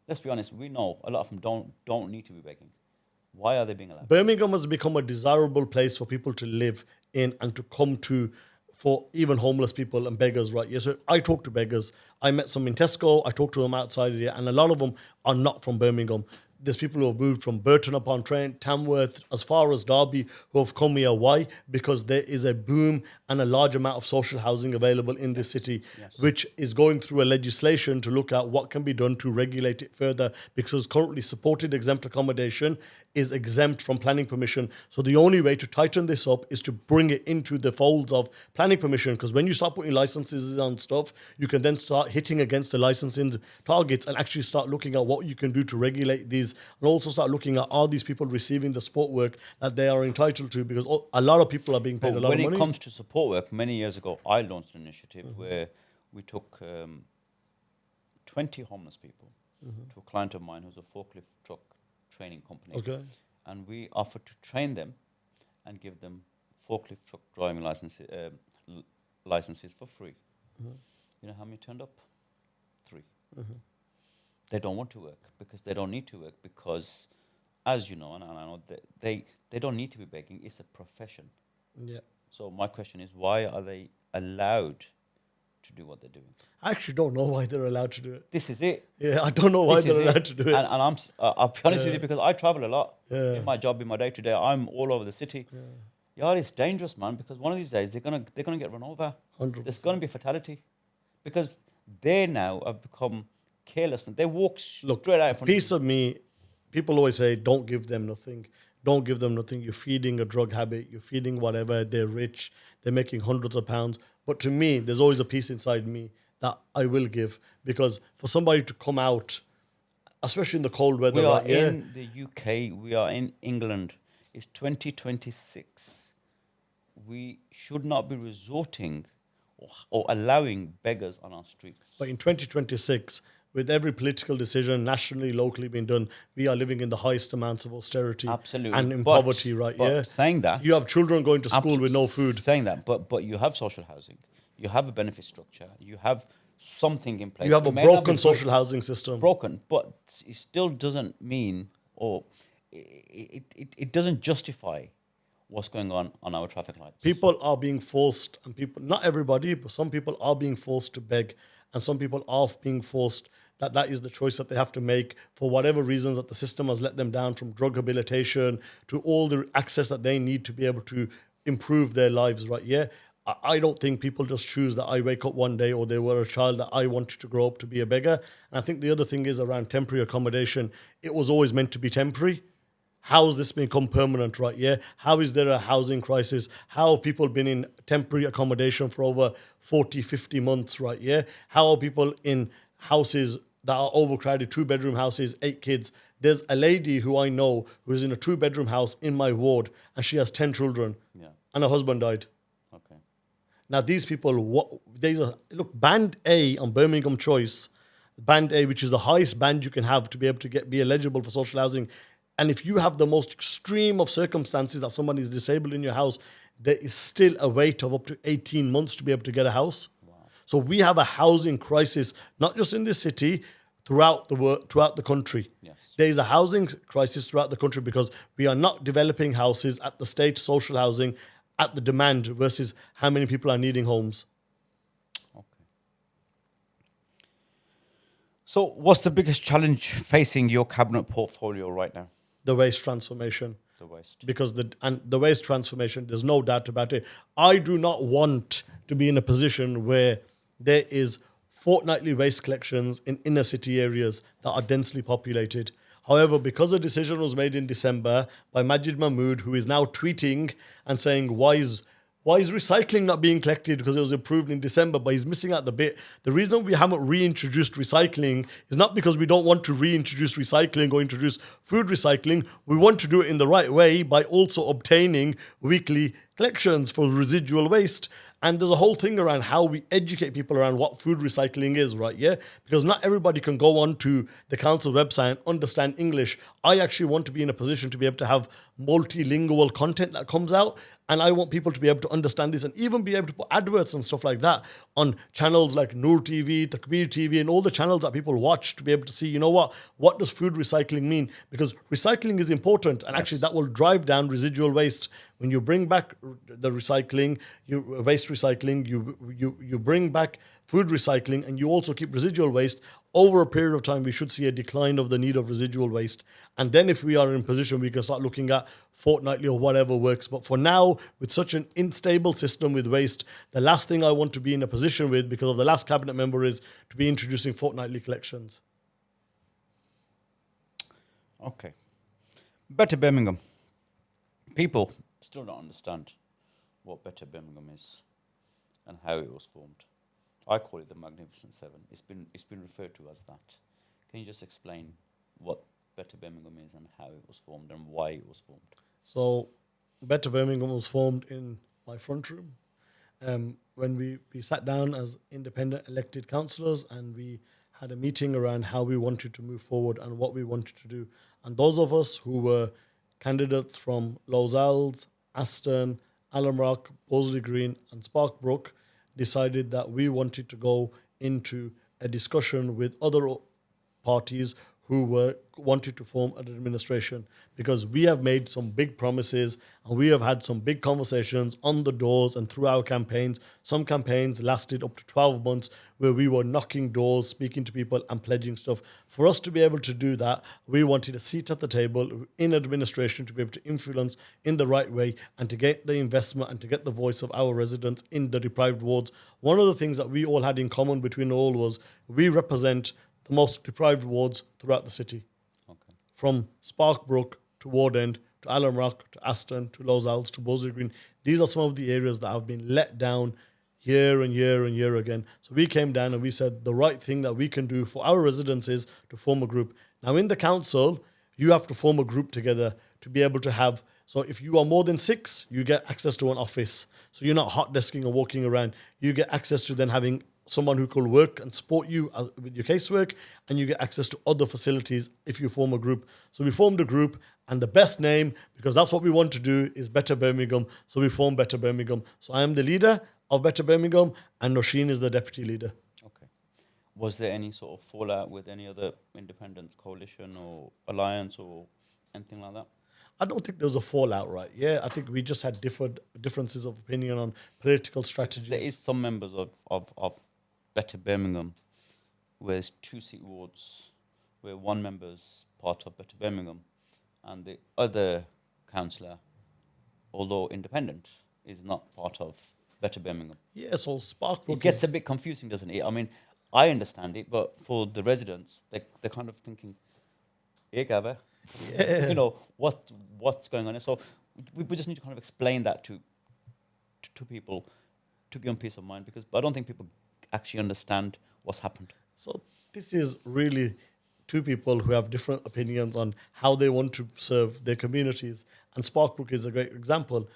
let's be honest, we know a lot of them don't need to be begging. Why are they being allowed? Birmingham has become a desirable place for people to live in and to come to for even homeless people and beggars, right? Yeah, so I talk to beggars. I met some in Tesco. I talked to them outside of here, and a lot of them are not from Birmingham. There's people who have moved from Burton upon Trent, Tamworth, as far as Derby, who have come here. Why? Because there is a boom and a large amount of social housing available in this city, which is going through a legislation to look at what can be done to regulate it further, because currently supported exempt accommodation is exempt from planning permission. So the only way to tighten this up is to bring it into the folds of planning permission, because when you start putting licenses on stuff, you can then start hitting against the licensing targets and actually start looking at what you can do to regulate these, and also start looking at, are these people receiving the support work that they are entitled to, because a lot of people are being paid a lot of When money. it comes to support work, many years ago, I launched an initiative where we took 20 homeless people to a client of mine who's a forklift truck training company. Okay. And we offered to train them and give them forklift truck driving licenses for free. You know how many turned up? 3. They don't want to work because they don't need to work because, as you know, and I know, they don't need to be begging. It's a profession. Yeah. So my question is, why are they allowed to do what they're doing? I actually don't know why they're allowed to do it. This is it. Yeah, I don't know why This is they're it. allowed to do it. And I'll be honest with you, because I travel a lot. Yeah. In my job, in my day to day, I'm all over the city. Yeah, it's dangerous, man. Because one of these days they're gonna get run over. 100%. There's gonna be a fatality, because they now have become careless and they walk straight out in front Piece of me, people always say, don't give them nothing. Don't give them nothing. You're feeding a drug habit. You're feeding whatever. They're rich. They're making hundreds of pounds. But to me, there's always a piece inside me that I will give, because for somebody to come out, especially in the cold weather, We are right, yeah, in the UK. We are in England. It's 2026. We should not be resorting or allowing beggars on our streets. but in 2026, with every political decision nationally, locally being done, we are living in the highest amounts of austerity Absolutely. and in But- poverty, right? but Yeah. saying that, You have children going to school with no food. Saying that, but you have social housing. You have a benefit structure. You have something in place. You have It a may not be broken good, social housing system. broken, but it still doesn't mean, or it doesn't justify what's going on our traffic lights. People are being forced, and people, not everybody, but some people are being forced to beg, and some people are being forced that is the choice that they have to make for whatever reasons that the system has let them down, from drug rehabilitation to all the access that they need to be able to improve their lives, right? Yeah. I don't think people just choose that I wake up one day or they were a child that I wanted to grow up to be a beggar. And I think the other thing is around temporary accommodation. It was always meant to be temporary. How has this become permanent, right? Yeah. How is there a housing crisis? How have people been in temporary accommodation for over 40, 50 months, right? Yeah. How are people in houses that are overcrowded, 2-bedroom houses, 8 kids? There's a lady who I know who is in a 2-bedroom house in my ward, and she has 10 children, and her husband died. Okay. Now, these people, look, Band A on Birmingham Choice, Band A, which is the highest band you can have to be able to be eligible for social housing. And if you have the most extreme of circumstances that someone is disabled in your house, there is still a wait of up to 18 months to be able to get a house. Wow. So we have a housing crisis, not just in this city, throughout the country. Yes. There is a housing crisis throughout the country because we are not developing houses at the state social housing at the demand versus how many people are needing homes. Okay. So what's the biggest challenge facing your cabinet portfolio right now? The waste transformation. The waste. Because the waste transformation, there's no doubt about it. I do not want to be in a position where there is fortnightly waste collections in inner city areas that are densely populated. However, because a decision was made in December by Majid Mahmood, who is now tweeting and saying, why is recycling not being collected because it was approved in December, but he's missing out the bit. The reason we haven't reintroduced recycling is not because we don't want to reintroduce recycling or introduce food recycling. We want to do it in the right way by also obtaining weekly collections for residual waste. And there's a whole thing around how we educate people around what food recycling is, right? Yeah, because not everybody can go on to the council website and understand English. I actually want to be in a position to be able to have multilingual content that comes out. And I want people to be able to understand this and even be able to put adverts and stuff like that on channels like Noor TV, Takbir TV, and all the channels that people watch to be able to see, you know what does food recycling mean? Because recycling is important, and actually that will drive down residual waste. When you bring back the recycling, waste recycling, you bring back food recycling, and you also keep residual waste. Over a period of time, we should see a decline of the need of residual waste. And then if we are in position, we can start looking at fortnightly or whatever works. But for now, with such an unstable system with waste, the last thing I want to be in a position with, because of the last cabinet member, is to be introducing fortnightly collections. Okay. Better Birmingham. People still don't understand what Better Birmingham is and how it was formed. I call it the Magnificent Seven. It's been referred to as that. Can you just explain what Better Birmingham is and how it was formed and why it was formed? So, Better Birmingham was formed in my front room when we sat down as independent elected councillors, and we had a meeting around how we wanted to move forward and what we wanted to do. And those of us who were candidates from Lozals, Aston, Alumrock, Bosley Green and Sparkbrook decided that we wanted to go into a discussion with other parties who wanted to form an administration, because we have made some big promises and we have had some big conversations on the doors and through our campaigns. Some campaigns lasted up to 12 months where we were knocking doors, speaking to people and pledging stuff. For us to be able to do that, we wanted a seat at the table in administration to be able to influence in the right way and to get the investment and to get the voice of our residents in the deprived wards. One of the things that we all had in common between all was we represent the most deprived wards throughout the city. Okay. From Sparkbrook to Ward End to Alumrock to Aston to Lozals to Bosley Green. These are some of the areas that have been let down year and year and year again. So we came down and we said the right thing that we can do for our residents is to form a group. Now in the council, you have to form a group together to be able to have. So if you are more than 6, you get access to an office. So you're not hot desking or walking around. You get access to then having someone who could work and support you with your casework, and you get access to other facilities if you form a group. So we formed a group, and the best name, because that's what we want to do, is Better Birmingham. So we formed Better Birmingham. So I am the leader of Better Birmingham, and Nosheen is the deputy leader. Okay. Was there any sort of fallout with any other independent coalition or alliance or anything like that? I don't think there was a fallout, right? Yeah, I think we just had differences of opinion on political strategies. There is some members of Better Birmingham where there's 2-seat wards, where one member's part of Better Birmingham, and the other councillor, although independent, is not part of Better Birmingham. Yeah, so Sparkbrook It gets a bit confusing, doesn't it? I mean, I understand it, but for the residents, they're kind of thinking, "Hey, Gava, you know what's going on?" And so we just need to kind of explain that to people to give them peace of mind, because I don't think people actually understand what's happened. So this is really two people who have different opinions on how they want to serve their communities. And Sparkbrook is a great example.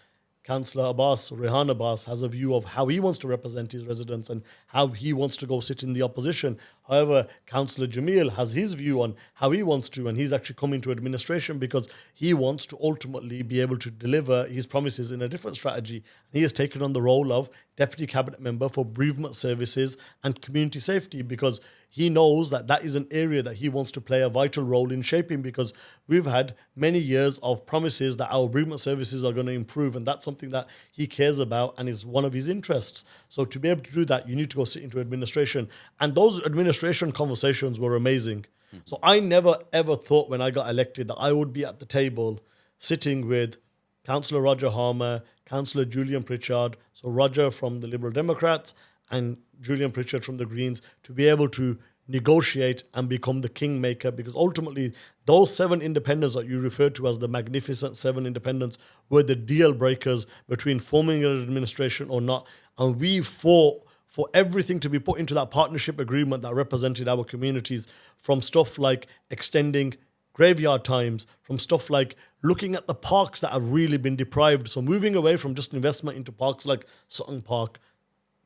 Councillor Abbas, Rehan Abbas, has a view of how he wants to represent his residents and how he wants to go sit in the opposition. However, Councillor Jamil has his view on how he wants to, and he's actually come into administration because he wants to ultimately be able to deliver his promises in a different strategy. He has taken on the role of Deputy Cabinet Member for Bereavement Services and Community Safety, because he knows that that is an area that he wants to play a vital role in shaping, because we've had many years of promises that our bereavement services are going to improve, and that's something that he cares about and is one of his interests. So to be able to do that, you need to go sit into administration. And those administration conversations were amazing. So I never ever thought when I got elected that I would be at the table sitting with Councillor Roger Harmer, Councillor Julian Pritchard, so Roger from the Liberal Democrats and Julian Pritchard from the Greens, to be able to negotiate and become the kingmaker, because ultimately those 7 independents that you referred to as the magnificent 7 independents were the deal breakers between forming an administration or not. And we fought for everything to be put into that partnership agreement that represented our communities, from stuff like extending graveyard times, from stuff like looking at the parks that have really been deprived. So moving away from just investment into parks like Sutton Park,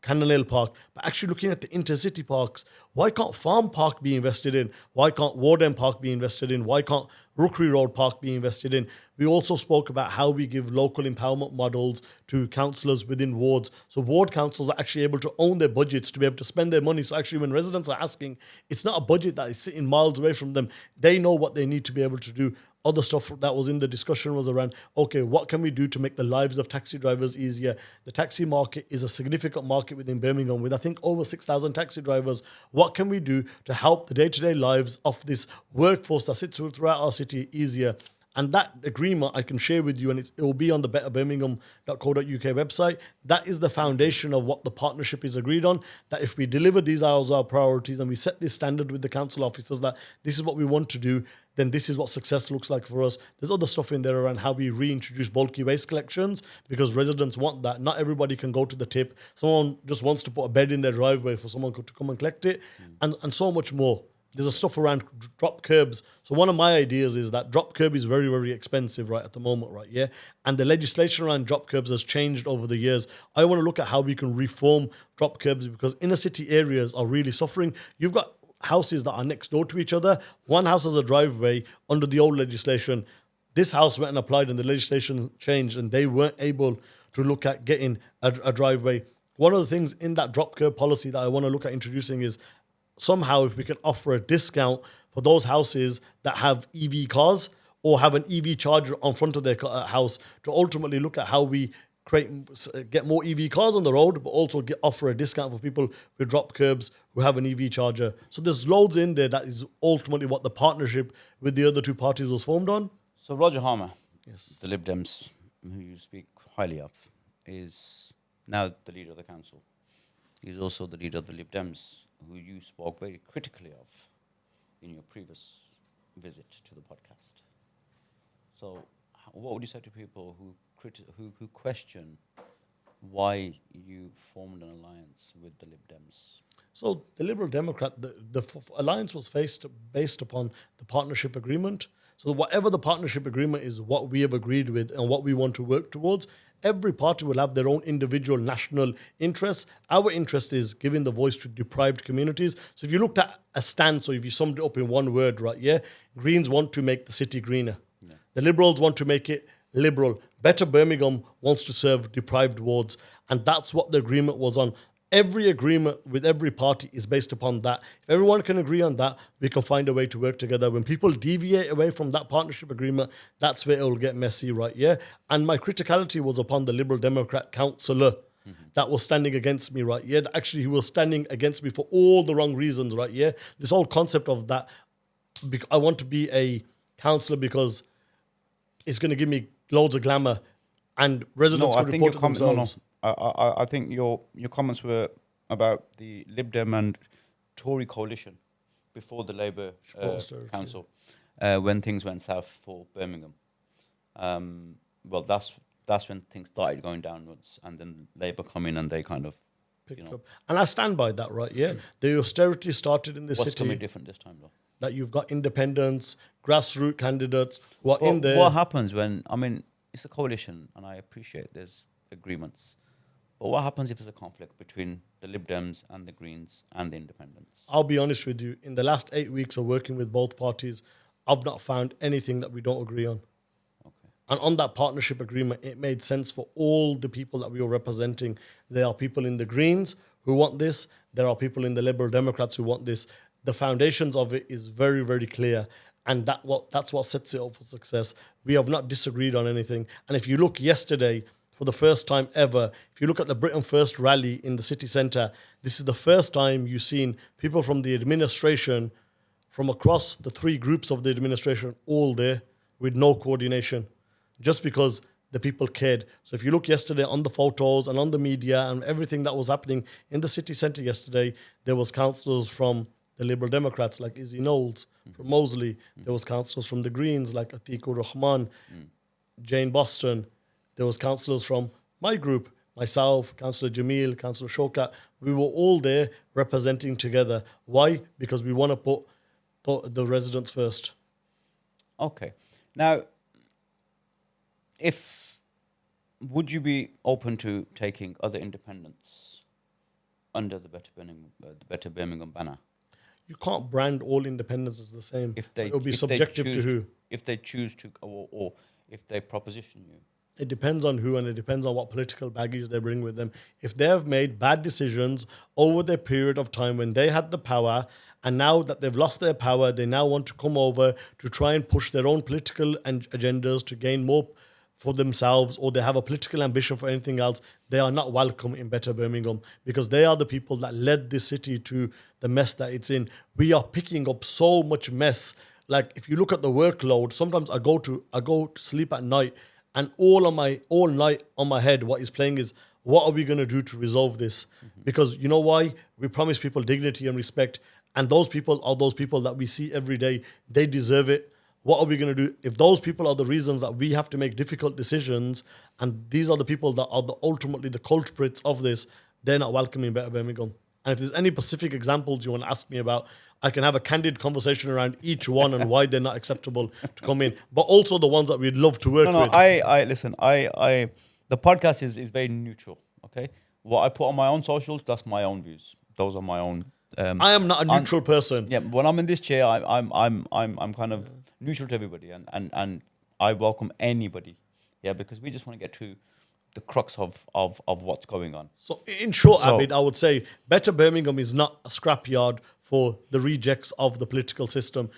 Cannon Hill Park, but actually looking at the intercity parks. Why can't Farm Park be invested in? Why can't Warden Park be invested in? Why can't Rookery Road Park be invested in? We also spoke about how we give local empowerment models to councillors within wards. So ward councils are actually able to own their budgets to be able to spend their money. So actually when residents are asking, it's not a budget that is sitting miles away from them. They know what they need to be able to do. Other stuff that was in the discussion was around, okay, what can we do to make the lives of taxi drivers easier? The taxi market is a significant market within Birmingham with, I think, over 6,000 taxi drivers. What can we do to help the day-to-day lives of this workforce that sits throughout our city easier? And that agreement I can share with you, and it will be on the betterbirmingham.co.uk website. That is the foundation of what the partnership is agreed on, that if we deliver these as our priorities and we set this standard with the council officers that this is what we want to do, then this is what success looks like for us. There's other stuff in there around how we reintroduce bulky waste collections, because residents want that. Not everybody can go to the tip. Someone just wants to put a bed in their driveway for someone to come and collect it, and so much more. There's a stuff around drop curbs. So one of my ideas is that drop curb is very, very expensive right at the moment, right? Yeah. And the legislation around drop curbs has changed over the years. I want to look at how we can reform drop curbs, because inner city areas are really suffering. You've got houses that are next door to each other. One house has a driveway under the old legislation. This house went and applied and the legislation changed and they weren't able to look at getting a driveway. One of the things in that drop curb policy that I want to look at introducing is somehow if we can offer a discount for those houses that have EV cars or have an EV charger on front of their house, to ultimately look at how we get more EV cars on the road, but also offer a discount for people with drop curbs who have an EV charger. So there's loads in there that is ultimately what the partnership with the other two parties was formed on. So Roger Harmer, Yes. the Lib Dems, who you speak highly of, is now the leader of the council. He's also the leader of the Lib Dems, who you spoke very critically of in your previous visit to the podcast. So what would you say to people who question why you formed an alliance with the Lib Dems? So the Liberal Democrat, the alliance was based upon the partnership agreement. So whatever the partnership agreement is, what we have agreed with and what we want to work towards, every party will have their own individual national interests. Our interest is giving the voice to deprived communities. So if you looked at a stance, or if you summed it up in one word, right, yeah, Greens want to make the city greener. Yeah. The Liberals want to make it liberal. Better Birmingham wants to serve deprived wards. And that's what the agreement was on. Every agreement with every party is based upon that. If everyone can agree on that, we can find a way to work together. When people deviate away from that partnership agreement, that's where it will get messy, right? Yeah. And my criticality was upon the Liberal Democrat councillor that was standing against me, right? Yeah. Actually, he was standing against me for all the wrong reasons, right? Yeah. This whole concept of that, I want to be a councillor because it's going to give me loads of glamour and residents could report it themselves. I think your comments were about the Lib Dem and Tory coalition before the Labour council when things went south for Birmingham. Well, that's when things started going downwards, and then Labour come in and they kind of picked up. And I stand by that, right? Yeah, the austerity started in the city. What's coming different this time, though? That you've got independents, grassroots candidates who are in there. What happens when, I mean, it's a coalition, and I appreciate there's agreements. But what happens if there's a conflict between the Lib Dems and the Greens and the Independents? I'll be honest with you. In the last 8 weeks of working with both parties, I've not found anything that we don't agree on. Okay. And on that partnership agreement, it made sense for all the people that we were representing. There are people in the Greens who want this. There are people in the Liberal Democrats who want this. The foundations of it is very, very clear. And that's what sets it up for success. We have not disagreed on anything. And if you look yesterday, for the first time ever, if you look at the Britain First rally in the city centre, this is the first time you've seen people from the administration, from across the three groups of the administration, all there with no coordination, just because the people cared. So if you look yesterday on the photos and on the media and everything that was happening in the city centre yesterday, there was councillors from the Liberal Democrats like Izzy Knowles from Moseley. There was councillors from the Greens like Atikur Rahman, Jane Boston. There was councillors from my group, myself, Councillor Jamil, Councillor Shokat. We were all there representing together. Why? Because we want to put the residents first. Okay. Now, would you be open to taking other independents under the Better Birmingham banner? You can't brand all independents as the same. It will be subjective to who. If they choose to, or if they proposition you. It depends on who, and it depends on what political baggage they bring with them. If they have made bad decisions over their period of time when they had the power, and now that they've lost their power, they now want to come over to try and push their own political agendas to gain more for themselves, or they have a political ambition for anything else, they are not welcome in Better Birmingham, because they are the people that led this city to the mess that it's in. We are picking up so much mess. Like, if you look at the workload, sometimes I go to sleep at night, and all night on my head, what is playing is, what are we going to do to resolve this? Because you know why? We promise people dignity and respect, and those people are those people that we see every day. They deserve it. What are we going to do? If those people are the reasons that we have to make difficult decisions, and these are the people that are ultimately the culprits of this, they're not welcome in Better Birmingham. And if there's any specific examples you want to ask me about, I can have a candid conversation around each one and why they're not acceptable to come in, but also the ones that we'd love to work with. Listen, the podcast is very neutral. Okay, what I put on my own socials, that's my own views. Those are my own. I am not a neutral person. Yeah, when I'm in this chair, I'm kind of neutral to everybody, and I welcome anybody. Yeah, because we just want to get to the crux of what's going on. So in short, Abid, I would say Better Birmingham is not a scrapyard for the rejects of the political system.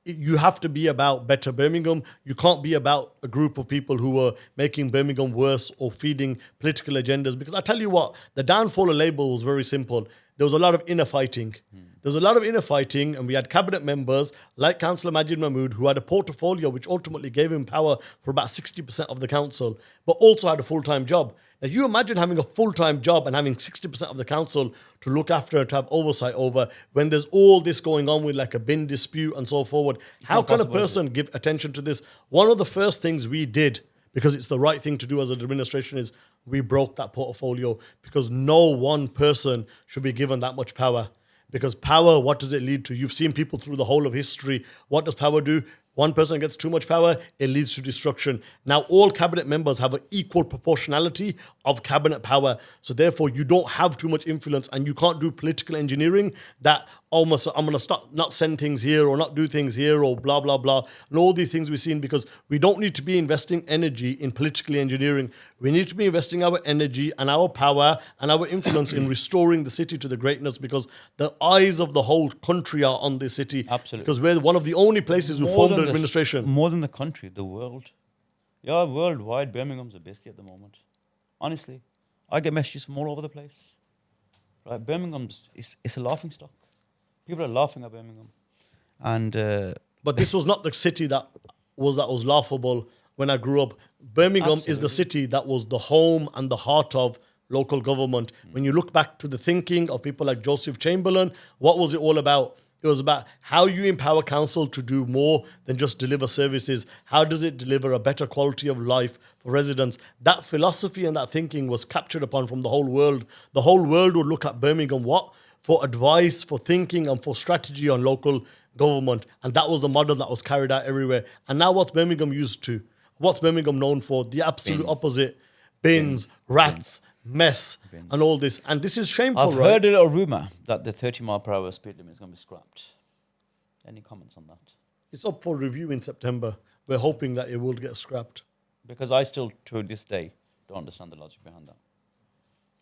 You have to be about Better Birmingham. You can't be about a group of people who are making Birmingham worse or feeding political agendas. Because I tell you what, the downfall of Labour was very simple. There was a lot of inner fighting. There was a lot of inner fighting, and we had cabinet members like Councillor Majid Mahmood, who had a portfolio which ultimately gave him power for about 60% of the council, but also had a full-time job. Now, you imagine having a full-time job and having 60% of the council to look after and to have oversight over when there's all this going on with like a bin dispute and so forward. How can a person give attention to this? One of the first things we did, because it's the right thing to do as an administration, is we broke that portfolio, because no one person should be given that much power. Because power, what does it lead to? You've seen people through the whole of history. What does power do? One person gets too much power, it leads to destruction. Now, all cabinet members have an equal proportionality of cabinet power. So therefore, you don't have too much influence and you can't do political engineering that almost, I'm going to start not send things here or not do things here or blah, blah, blah. And all these things we've seen, because we don't need to be investing energy in political engineering. We need to be investing our energy and our power and our influence in restoring the city to the greatness, because the eyes of the whole country are on this city. Absolutely. Because we're one of the only places who formed an administration. More than the country, the world. Yeah, worldwide, Birmingham's a bestie at the moment. Honestly, I get messages from all over the place. Right, Birmingham's it's a laughing stock. People are laughing at Birmingham, and but this was not the city that was laughable when I grew up. Birmingham is the city that was the home and the heart of local government. When you look back to the thinking of people like Joseph Chamberlain, what was it all about? It was about how you empower council to do more than just deliver services. How does it deliver a better quality of life for residents? That philosophy and that thinking was captured upon from the whole world. The whole world would look at Birmingham for advice, for thinking, and for strategy on local government. And that was the model that was carried out everywhere. And now what's Birmingham used to? What's Birmingham known for? The absolute opposite. Bins, rats, mess, and all this. And this is shameful, I've right? heard a little rumour that the 30-mile-per-hour speed limit is going to be scrapped. Any comments on that? It's up for review in September. We're hoping that it will get scrapped. Because I still, to this day, don't understand the logic behind that.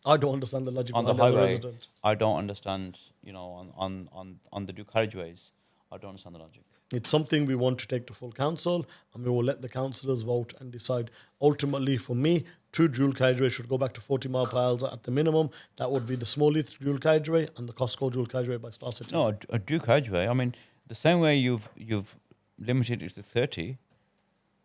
I don't understand the logic On the behind it as a highway, resident. I don't understand, on the Duke carriageways, I don't understand the logic. It's something we want to take to full council, and we will let the councillors vote and decide. Ultimately, for me, 2 dual carriageways should go back to 40 mile per hour at the minimum. That would be the Smallheath dual carriageway and the Costco dual carriageway by Star City. No, a Duke carriageway, I mean, the same way you've limited it to 30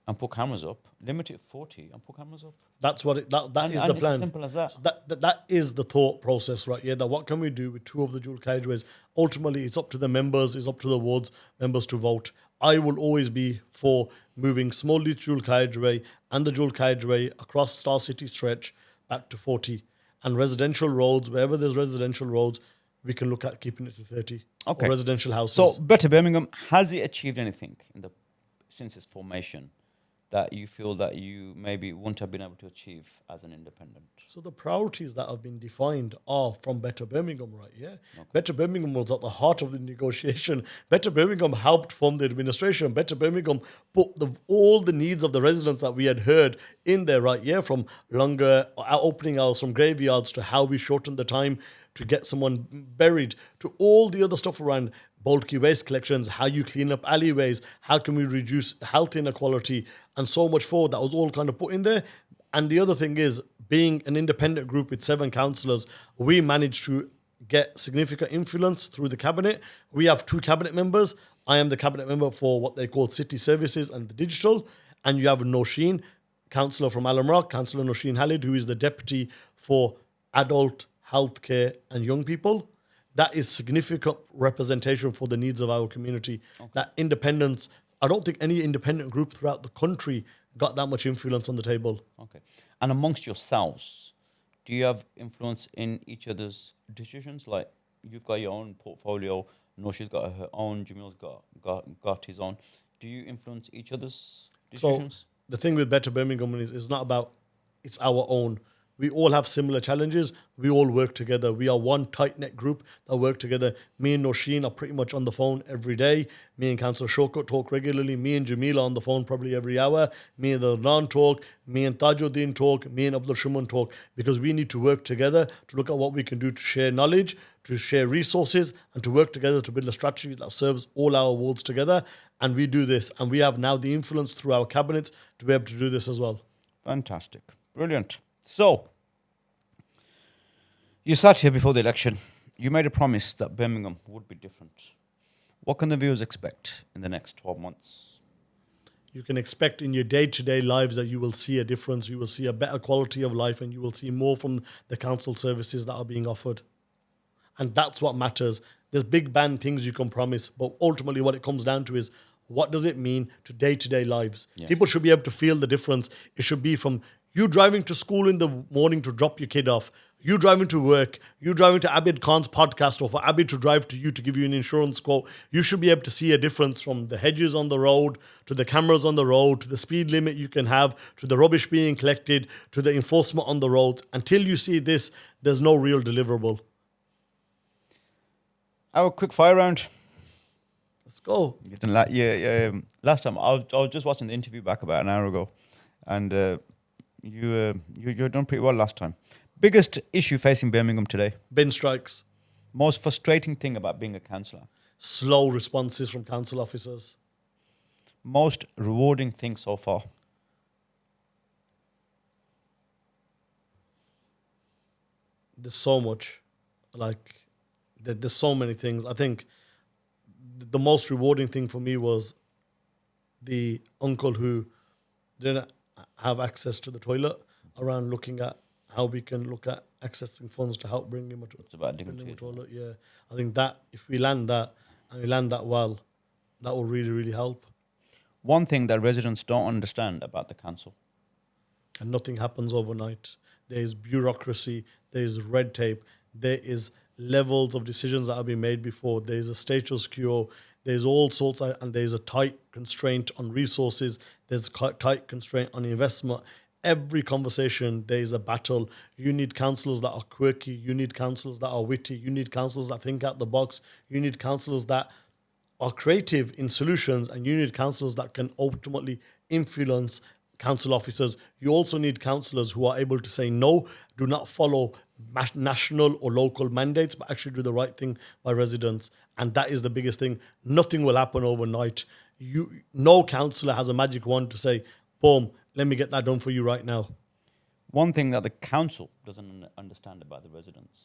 and put cameras up, limit it 40 and put cameras up. That's what that is the it's plan. as simple as that. So that is the thought process, right? Yeah, that what can we do with 2 of the dual carriageways? Ultimately, it's up to the members, it's up to the wards members to vote. I will always be for moving Smallheath dual carriageway and the dual carriageway across Star City stretch back to 40. And residential roads, wherever there's residential roads, we can look at keeping it to 30. Okay. Or residential houses. So, Better Birmingham, has it achieved anything since its formation that you feel that you maybe wouldn't have been able to achieve as an independent? So the priorities that have been defined are from Better Birmingham, right? Yeah. Okay. Better Birmingham was at the heart of the negotiation. Better Birmingham helped form the administration. Better Birmingham put all the needs of the residents that we had heard in there, right? Yeah. From longer opening hours, from graveyards, to how we shortened the time to get someone buried, to all the other stuff around bulky waste collections, how you clean up alleyways, how can we reduce health inequality, and so much forward. That was all kind of put in there. And the other thing is, being an independent group with 7 councillors, we managed to get significant influence through the cabinet. We have 2 cabinet members. I am the cabinet member for what they call city services and the digital. And you have Nosheen, councillor from Alam Rock, Councillor Nosheen Halid, who is the deputy for adult healthcare and young people. That is significant representation for the needs of our community. Okay. That independence, I don't think any independent group throughout the country got that much influence on the table. Okay. And amongst yourselves, do you have influence in each other's decisions? Like, you've got your own portfolio, Noshi's got her own, Jamil's got his own. Do you influence each other's decisions? So the thing with Better Birmingham is it's not about, it's our own. We all have similar challenges. We all work together. We are one tight-knit group that work together. Me and Nosheen are pretty much on the phone every day. Me and Councillor Shaukat talk regularly. Me and Jamil are on the phone probably every hour. Me and Adnan talk. Me and Tajuddin talk. Me and Abdul Shuman talk. Because we need to work together to look at what we can do to share knowledge, to share resources, and to work together to build a strategy that serves all our wards together. And we do this. And we have now the influence through our cabinet to be able to do this as well. Fantastic. Brilliant. So, you sat here before the election. You made a promise that Birmingham would be different. What can the viewers expect in the next 12 months? You can expect in your day-to-day lives that you will see a difference, you will see a better quality of life, and you will see more from the council services that are being offered. And that's what matters. There's big band things you can promise, but ultimately what it comes down to is, what does it mean to day-to-day lives? Yeah. People should be able to feel the difference. It should be from You driving to school in the morning to drop your kid off. You driving to work. You driving to Abid Khan's podcast, or for Abid to drive to you to give you an insurance quote. You should be able to see a difference from the hedges on the road, to the cameras on the road, to the speed limit you can have, to the rubbish being collected, to the enforcement on the roads. Until you see this, there's no real deliverable. Our quick fire round. Let's go. Last time I was just watching the interview back about an hour ago, and you done pretty well last time. Biggest issue facing Birmingham today? Bin strikes. Most frustrating thing about being a councillor? Slow responses from council officers. Most rewarding thing so far? There's so much. There's so many things. I think the most rewarding thing for me was the uncle who didn't have access to the toilet, around looking at how we can look at accessing funds to help bring him a toilet. Yeah, I think that if we land that, and we land that well, that will really, really help. One thing that residents don't understand about the council. And nothing happens overnight. There is bureaucracy, there is red tape, there is levels of decisions that have been made before, there is a status quo, there's all sorts and there's a tight constraint on resources, there's a tight constraint on investment. Every conversation, there is a battle. You need councillors that are quirky. You need councillors that are witty. You need councillors that think out the box. You need councillors that are creative in solutions. And you need councillors that can ultimately influence council officers. You also need councillors who are able to say no, do not follow national or local mandates, but actually do the right thing by residents. And that is the biggest thing. Nothing will happen overnight. No councillor has a magic wand to say, boom, let me get that done for you right now. One thing that the council doesn't understand about the residents.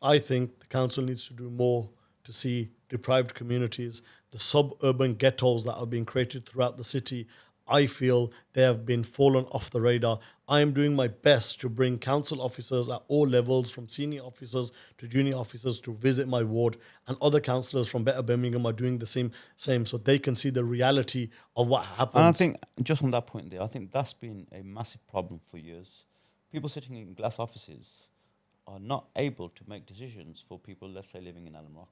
I think the council needs to do more to see deprived communities, the suburban ghettos that are being created throughout the city. I feel they have been fallen off the radar. I am doing my best to bring council officers at all levels, from senior officers to junior officers, to visit my ward, and other councillors from Better Birmingham are doing the same, so they can see the reality of what happens. And I think, just on that point there, I think that's been a massive problem for years. People sitting in glass offices are not able to make decisions for people, let's say, living in Alum Rock.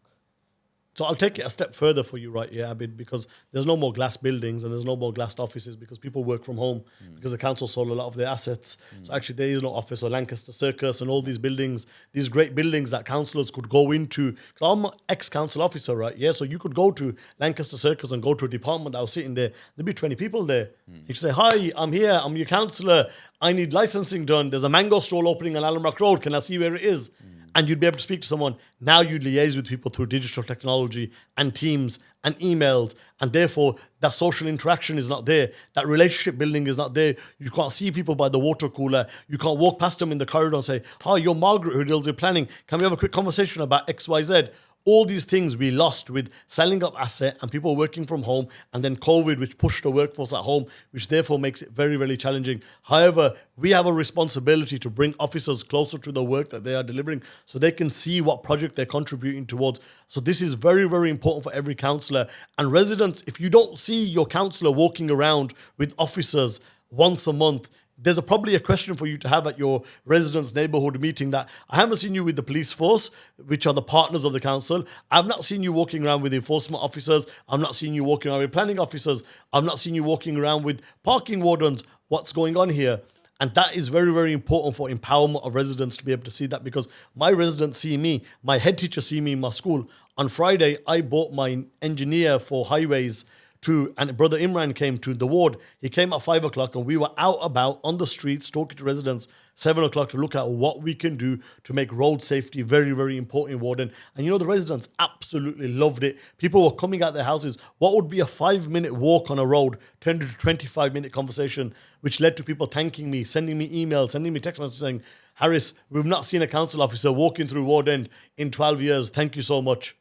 So I'll take it a step further for you right here, Abid, because there's no more glass buildings and there's no more glassed offices because people work from home because the council sold a lot of their assets. So actually there is no office, or Lancaster Circus and all these buildings, these great buildings that councillors could go into. Because I'm an ex-council officer, right? Yeah, so you could go to Lancaster Circus and go to a department that was sitting there. There'd be 20 people there. You could say, hi, I'm here, I'm your councillor. I need licensing done. There's a mango stall opening on Alum Rock Road. Can I see where it is? And you'd be able to speak to someone. Now you liaise with people through digital technology and Teams and emails, and therefore that social interaction is not there. That relationship building is not there. You can't see people by the water cooler. You can't walk past them in the corridor and say, hi, you're Margaret who deals with planning. Can we have a quick conversation about XYZ? All these things we lost with selling up asset and people working from home, and then COVID, which pushed the workforce at home, which therefore makes it very, very challenging. However, we have a responsibility to bring officers closer to the work that they are delivering so they can see what project they're contributing towards. So this is very, very important for every councillor. And residents, if you don't see your councillor walking around with officers once a month, there's probably a question for you to have at your residents' neighbourhood meeting that I haven't seen you with the police force, which are the partners of the council. I've not seen you walking around with enforcement officers. I've not seen you walking around with planning officers. I've not seen you walking around with parking wardens. What's going on here? And that is very, very important for empowerment of residents to be able to see that, because my residents see me, my head teacher see me in my school. On Friday, I bought my engineer for highways and Brother Imran came to the ward. He came at 5 o'clock and we were out about on the streets talking to residents 7 o'clock to look at what we can do to make road safety very, very important in Warden. And you know, the residents absolutely loved it. People were coming out their houses. What would be a 5-minute walk on a road turned into a 25-minute conversation, which led to people thanking me, sending me emails, sending me text messages saying, Harris, we've not seen a council officer walking through Ward End in 12 years. Thank you so much.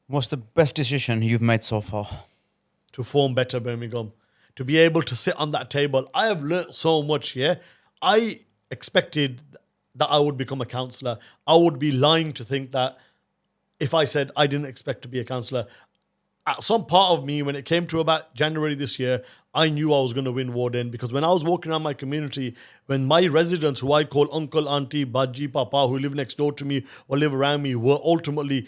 What's the best decision you've made so far? To form Better Birmingham. To be able to sit on that table. I have learnt so much here. I expected that I would become a councillor. I would be lying to think that if I said I didn't expect to be a councillor. At some part of me, when it came to about January this year, I knew I was going to win Ward End, because when I was walking around my community, when my residents, who I call uncle, auntie, baji, papa, who live next door to me or live around me, were ultimately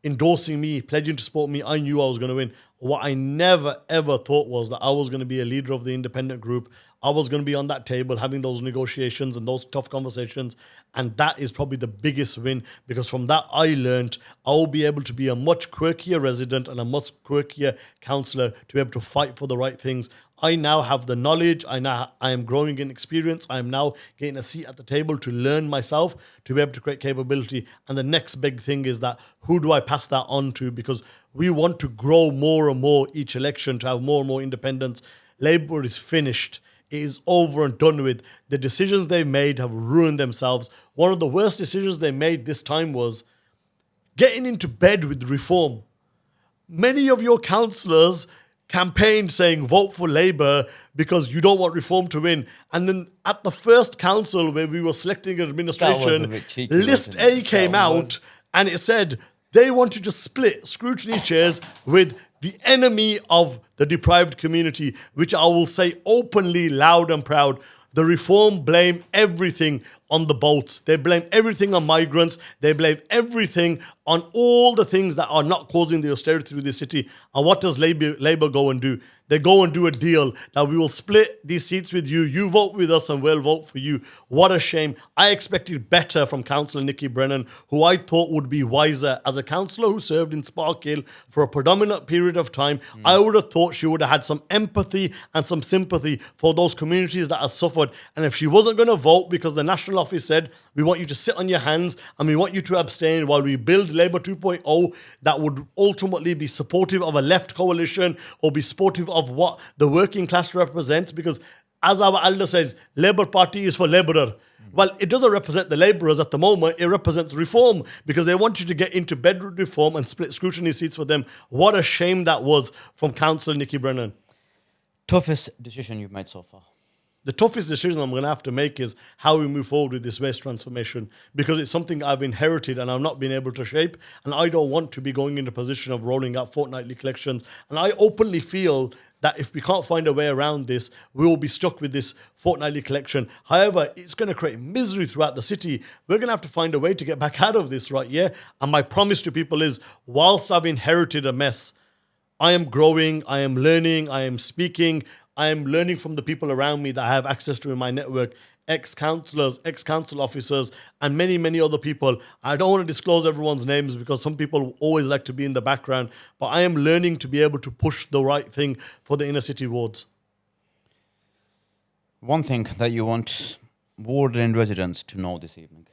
endorsing me, pledging to support me, I knew I was going to win. What I never ever thought was that I was going to be a leader of the independent group. I was going to be on that table having those negotiations and those tough conversations. And that is probably the biggest win, because from that I learned I will be able to be a much quirkier resident and a much quirkier councillor to be able to fight for the right things. I now have the knowledge. I am growing in experience. I am now getting a seat at the table to learn myself, to be able to create capability. And the next big thing is that, who do I pass that on to? Because we want to grow more and more each election, to have more and more independence. Labour is finished. It is over and done with. The decisions they've made have ruined themselves. One of the worst decisions they made this time was getting into bed with reform. Many of your councillors campaigned saying vote for Labour because you don't want reform to win. And then at the first council where we were selecting an administration, cheeky, List A came out and it said they wanted to split scrutiny chairs with the enemy of the deprived community, which I will say openly, loud and proud. The reform blame everything on the boats. They blame everything on migrants. They blame everything on all the things that are not causing the austerity through the city. And what does Labour go and do? They go and do a deal that we will split these seats with you. You vote with us and we'll vote for you. What a shame. I expected better from Councillor Nikki Brennan, who I thought would be wiser. As a councillor who served in Sparkhill for a predominant period of time, I would have thought she would have had some empathy and some sympathy for those communities that have suffered. And if she wasn't going to vote because the National Office said, we want you to sit on your hands and we want you to abstain while we build Labour 2.0 that would ultimately be supportive of a left coalition or be supportive of what the working class represents, because as our elder says, Labour Party is for labourer. Well, it doesn't represent the labourers at the moment. It represents reform, because they want you to get into bed with reform and split scrutiny seats for them. What a shame that was from Councillor Nikki Brennan. Toughest decision you've made so far? The toughest decision I'm going to have to make is how we move forward with this waste transformation, because it's something I've inherited and I've not been able to shape, and I don't want to be going in the position of rolling out fortnightly collections. And I openly feel that if we can't find a way around this, we will be stuck with this fortnightly collection. However, it's going to create misery throughout the city. We're going to have to find a way to get back out of this, right? Yeah. And my promise to people is, whilst I've inherited a mess, I am growing, I am learning, I am speaking, I am learning from the people around me that I have access to in my network, ex-councillors, ex-council officers, and many, many other people. I don't want to disclose everyone's names because some people always like to be in the background, but I am learning to be able to push the right thing for the inner city wards. One thing that you want ward and residents to know this evening?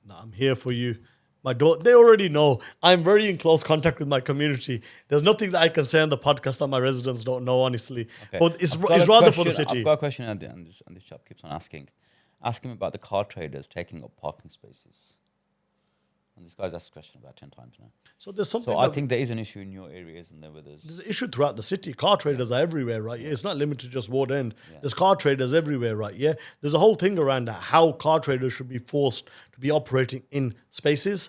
I'm here for you. My daughter, they already know. I'm very in close contact with my community. There's nothing that I can say on the podcast that my residents don't know, honestly. Okay. But it's rather for the city. I've got a question at the end, and this chap keeps on asking. Ask him about the car traders taking up parking spaces. And this guy's asked the question about 10 times now. So there's something. So I think there is an issue in your area, isn't there? There's an issue throughout the city. Car traders are everywhere, right? Yeah. It's not limited to just Ward End. Yeah. There's car traders everywhere, right? Yeah. There's a whole thing around that, how car traders should be forced to be operating in spaces,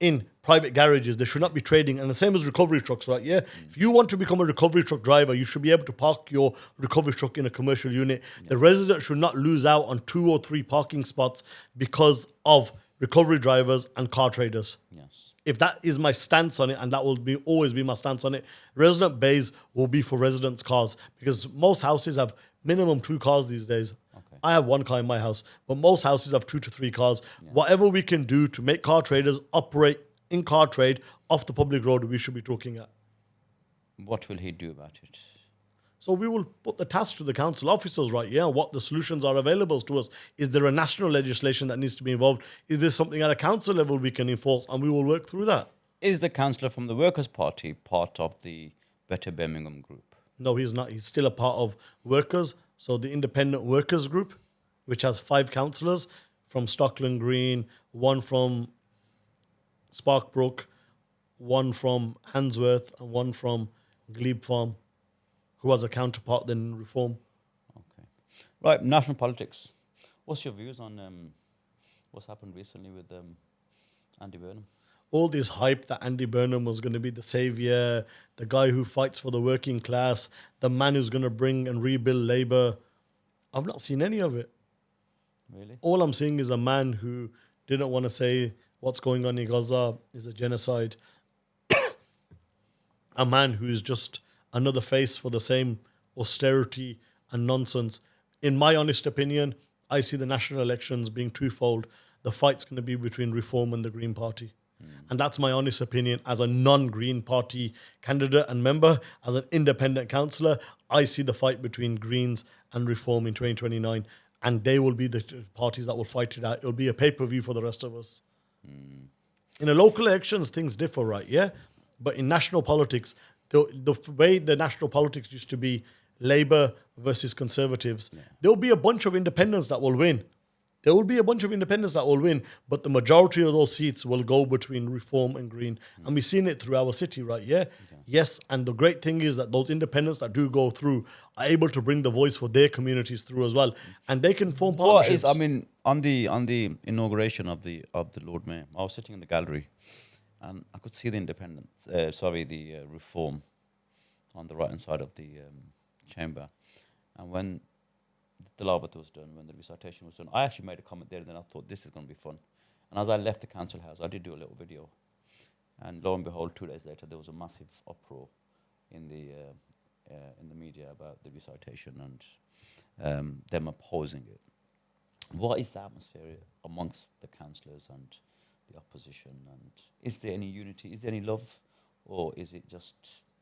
in private garages. They should not be trading. And the same as recovery trucks, right? Yeah. If you want to become a recovery truck driver, you should be able to park your recovery truck in a commercial unit. Yeah. The resident should not lose out on 2 or 3 parking spots because of recovery drivers and car traders. Yes. If that is my stance on it, and that will always be my stance on it, resident bays will be for residents' cars, because most houses have minimum 2 cars these days. Okay. I have 1 car in my house, but most houses have 2 to 3 cars. Yeah. Whatever we can do to make car traders operate in car trade off the public road, we should be talking at. What will he do about it? So we will put the task to the council officers, right? Yeah, what the solutions are available to us. Is there a national legislation that needs to be involved? Is there something at a council level we can enforce? And we will work through that. Is the councillor from the Workers' Party part of the Better Birmingham group? No, he's not. He's still a part of Workers. So the Independent Workers Group, which has 5 councillors from Stockland Green, 1 from Sparkbrook, 1 from Handsworth, and 1 from Glebe Farm, who has a counterpart then in Reform. Okay. Right, national politics. What's your views on what's happened recently with Andy Burnham? all this hype that Andy Burnham was going to be the savior, the guy who fights for the working class, the man who's going to bring and rebuild Labour. I've not seen any of it. Really? All I'm seeing is a man who didn't want to say what's going on in Gaza is a genocide. A man who is just another face for the same austerity and nonsense. In my honest opinion, I see the national elections being twofold. The fight's going to be between Reform and the Green Party. And that's my honest opinion as a non-Green Party candidate and member, as an independent councillor. I see the fight between Greens and Reform in 2029, and they will be the parties that will fight it out. It'll be a pay-per-view for the rest of us. In the local elections, things differ, right? Yeah? But in national politics, the way the national politics used to be Labour versus Conservatives, there'll be a bunch of independents that will win. There will be a bunch of independents that will win, but the majority of those seats will go between Reform and Green. And we've seen it through our city, right? Yeah? Yes, and the great thing is that those independents that do go through are able to bring the voice for their communities through as well. And they can form partnerships. I mean, on the inauguration of the Lord Mayor, I was sitting in the gallery and I could see the the Reform on the right-hand side of the chamber. And when the Tilavat was done, when the recitation was done, I actually made a comment there and then I thought this is going to be fun. And as I left the council house, I did do a little video. And lo and behold, 2 days later, there was a massive uproar in the media about the recitation and them opposing it. What is the atmosphere amongst the councillors and the opposition? And is there any unity? Is there any love? Or is it just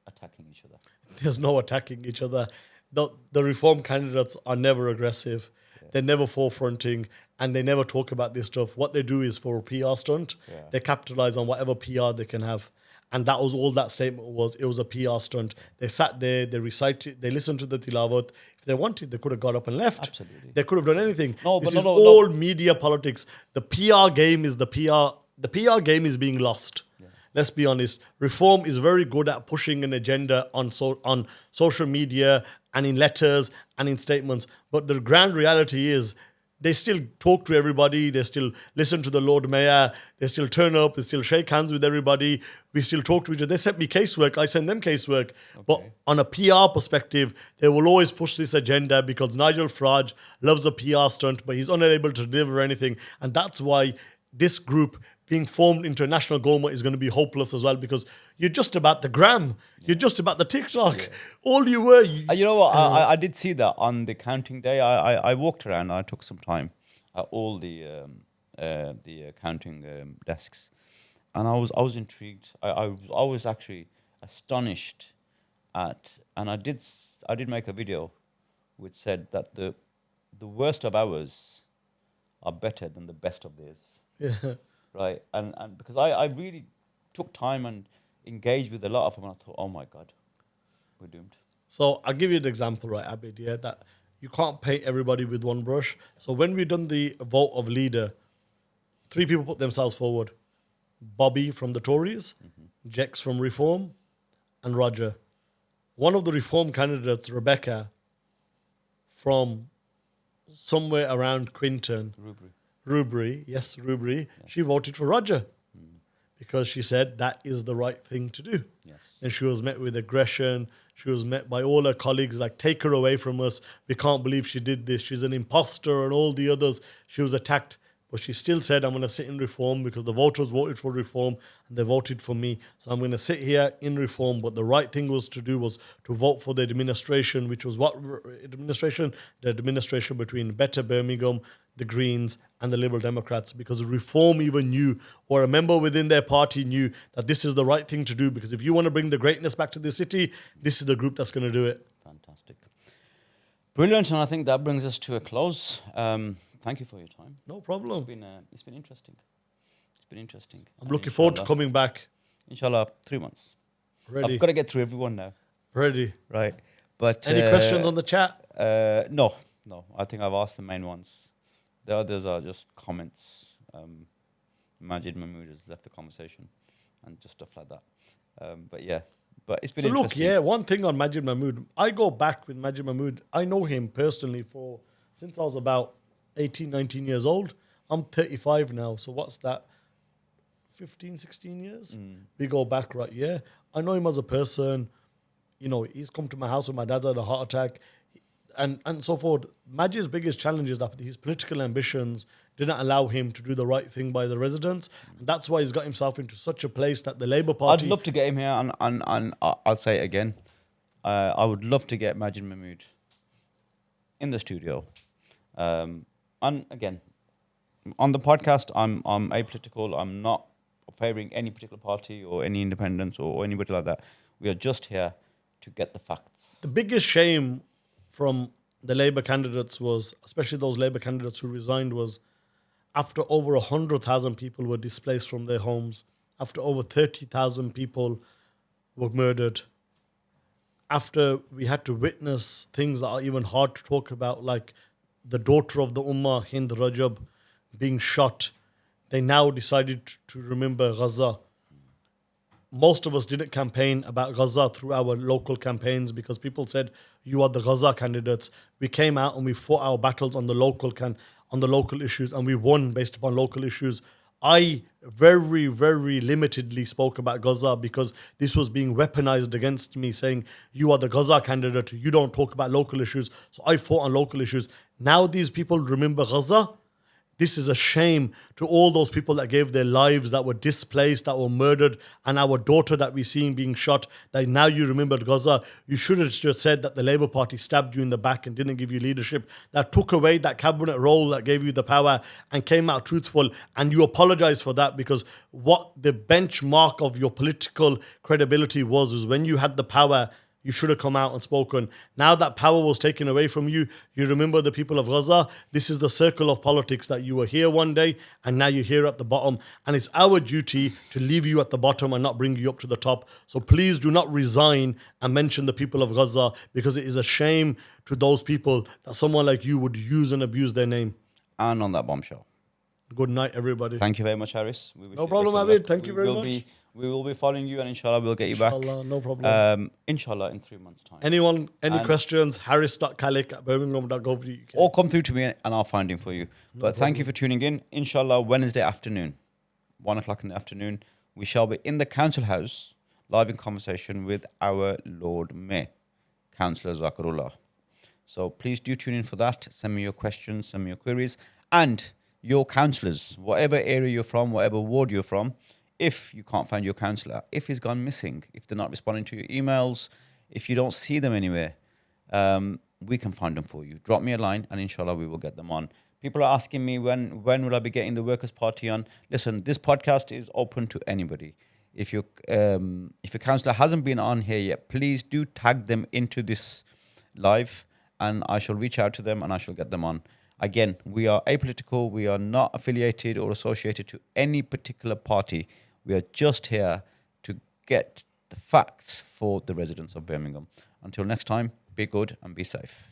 attacking each other? There's no attacking each other. The Reform candidates are never aggressive. They're never forefronting, and they never talk about this stuff. What they do is for a PR stunt. They capitalize on whatever PR they can have. And that was all that statement was. It was a PR stunt. They sat there, they recited, they listened to the tilawat. If they wanted, they could have got up and left. Absolutely. They could have done anything. This is all media politics. The PR game is the PR game is being lost. Let's be honest. Reform is very good at pushing an agenda on social media and in letters and in statements. But the grand reality is they still talk to everybody. They still listen to the Lord Mayor. They still turn up. They still shake hands with everybody. We still talk to each other. They sent me casework. I send them casework. Okay. But on a PR perspective, they will always push this agenda because Nigel Farage loves a PR stunt, but he's unable to deliver anything. And that's why this group being formed into a national government is going to be hopeless as well, because you're just about the gram. You're just about the TikTok. All you were... You know what? I did see that on the counting day. I walked around. I took some time at all the counting desks. And I was intrigued. I was actually astonished at... And I did make a video which said that the worst of ours are better than the best of theirs. Yeah. Right, and because I really took time and engaged with a lot of them, and I thought, oh my God, we're doomed. So I'll give you an example, right, Abid, yeah, that you can't paint everybody with one brush. So when we done the vote of leader, 3 people put themselves forward. Bobby from the Tories, Jex from Reform, and Roger. One of the Reform candidates, Rebecca, from somewhere around Quinton, Rubri, she voted for Roger because she said that is the right thing to do. Yes. And she was met with aggression. She was met by all her colleagues like, take her away from us. We can't believe she did this. She's an imposter, and all the others. She was attacked. But she still said, I'm going to sit in Reform because the voters voted for Reform and they voted for me. So I'm going to sit here in Reform. But the right thing was to do was to vote for the administration, which was what administration? The administration between Better Birmingham, the Greens and the Liberal Democrats, because Reform even knew, or a member within their party knew, that this is the right thing to do, because if you want to bring the greatness back to the city, this is the group that's going to do it. Fantastic. Brilliant. And I think that brings us to a close. Thank you for your time. No problem. It's been interesting. It's been interesting. I'm looking forward to coming back. Inshallah, 3 months. Ready. I've got to get through everyone now. Ready. Right. But any questions on the chat? No. I think I've asked the main ones. The others are just comments. Majid Mahmood has left the conversation and just stuff like that. But it's been interesting. Look, one thing on Majid Mahmood. I go back with Majid Mahmood. I know him personally since I was about 18, 19 years old. I'm 35 now. So what's that? 15, 16 years. We go back, right? Yeah. I know him as a person. You know, he's come to my house when my dad had a heart attack and so forth. Majid's biggest challenge is that his political ambitions didn't allow him to do the right thing by the residents. And that's why he's got himself into such a place that the Labour Party... I'd love to get him here, and I'll say it again. I would love to get Majid Mahmood in the studio. And again, on the podcast, I'm apolitical. I'm not favouring any particular party or any independents or anybody like that. We are just here to get the facts. The biggest shame from the Labour candidates was, especially those Labour candidates who resigned, was after over 100,000 people were displaced from their homes, after over 30,000 people were murdered, after we had to witness things that are even hard to talk about, like the daughter of the Ummah, Hind Rajab, being shot, they now decided to remember Gaza. Most of us didn't campaign about Gaza through our local campaigns because people said, you are the Gaza candidates. We came out and we fought our battles on the local issues, and we won based upon local issues. I very, very limitedly spoke about Gaza because this was being weaponized against me, saying, you are the Gaza candidate, you don't talk about local issues. So I fought on local issues. Now these people remember Gaza. This is a shame to all those people that gave their lives, that were displaced, that were murdered, and our daughter that we seen being shot, that now you remembered Gaza. You should have just said that the Labour Party stabbed you in the back and didn't give you leadership, that took away that cabinet role that gave you the power and came out truthful, and you apologise for that, because what the benchmark of your political credibility was when you had the power, you should have come out and spoken. Now that power was taken away from you, you remember the people of Gaza. This is the circle of politics, that you were here one day and now you're here at the bottom. And it's our duty to leave you at the bottom and not bring you up to the top. So please do not resign and mention the people of Gaza, because it is a shame to those people that someone like you would use and abuse their name. And on that bombshell. Good night, everybody. Thank you very much, Harris. We wish No you the problem, best of Abid. luck. Thank you very much. We will be following you, and inshallah we'll get you back. Inshallah, no problem. Inshallah in 3 months' time. Any questions, harris.khaliq@birmingham.gov.uk. Or come through to me and I'll find him for you. But thank you for tuning in. Inshallah, Wednesday afternoon, 1 o'clock in the afternoon, we shall be in the council house, live in conversation with our Lord Mayor, Councillor Zakarullah. So please do tune in for that. Send me your questions, send me your queries, and your councillors, whatever area you're from, whatever ward you're from. If you can't find your councillor, if he's gone missing, if they're not responding to your emails, if you don't see them anywhere, we can find them for you. Drop me a line and inshallah we will get them on. People are asking me when will I be getting the Workers' Party on? Listen, this podcast is open to anybody. If your councillor hasn't been on here yet, please do tag them into this live and I shall reach out to them and I shall get them on. Again, we are apolitical. We are not affiliated or associated to any particular party. We are just here to get the facts for the residents of Birmingham. Until next time, be good and be safe.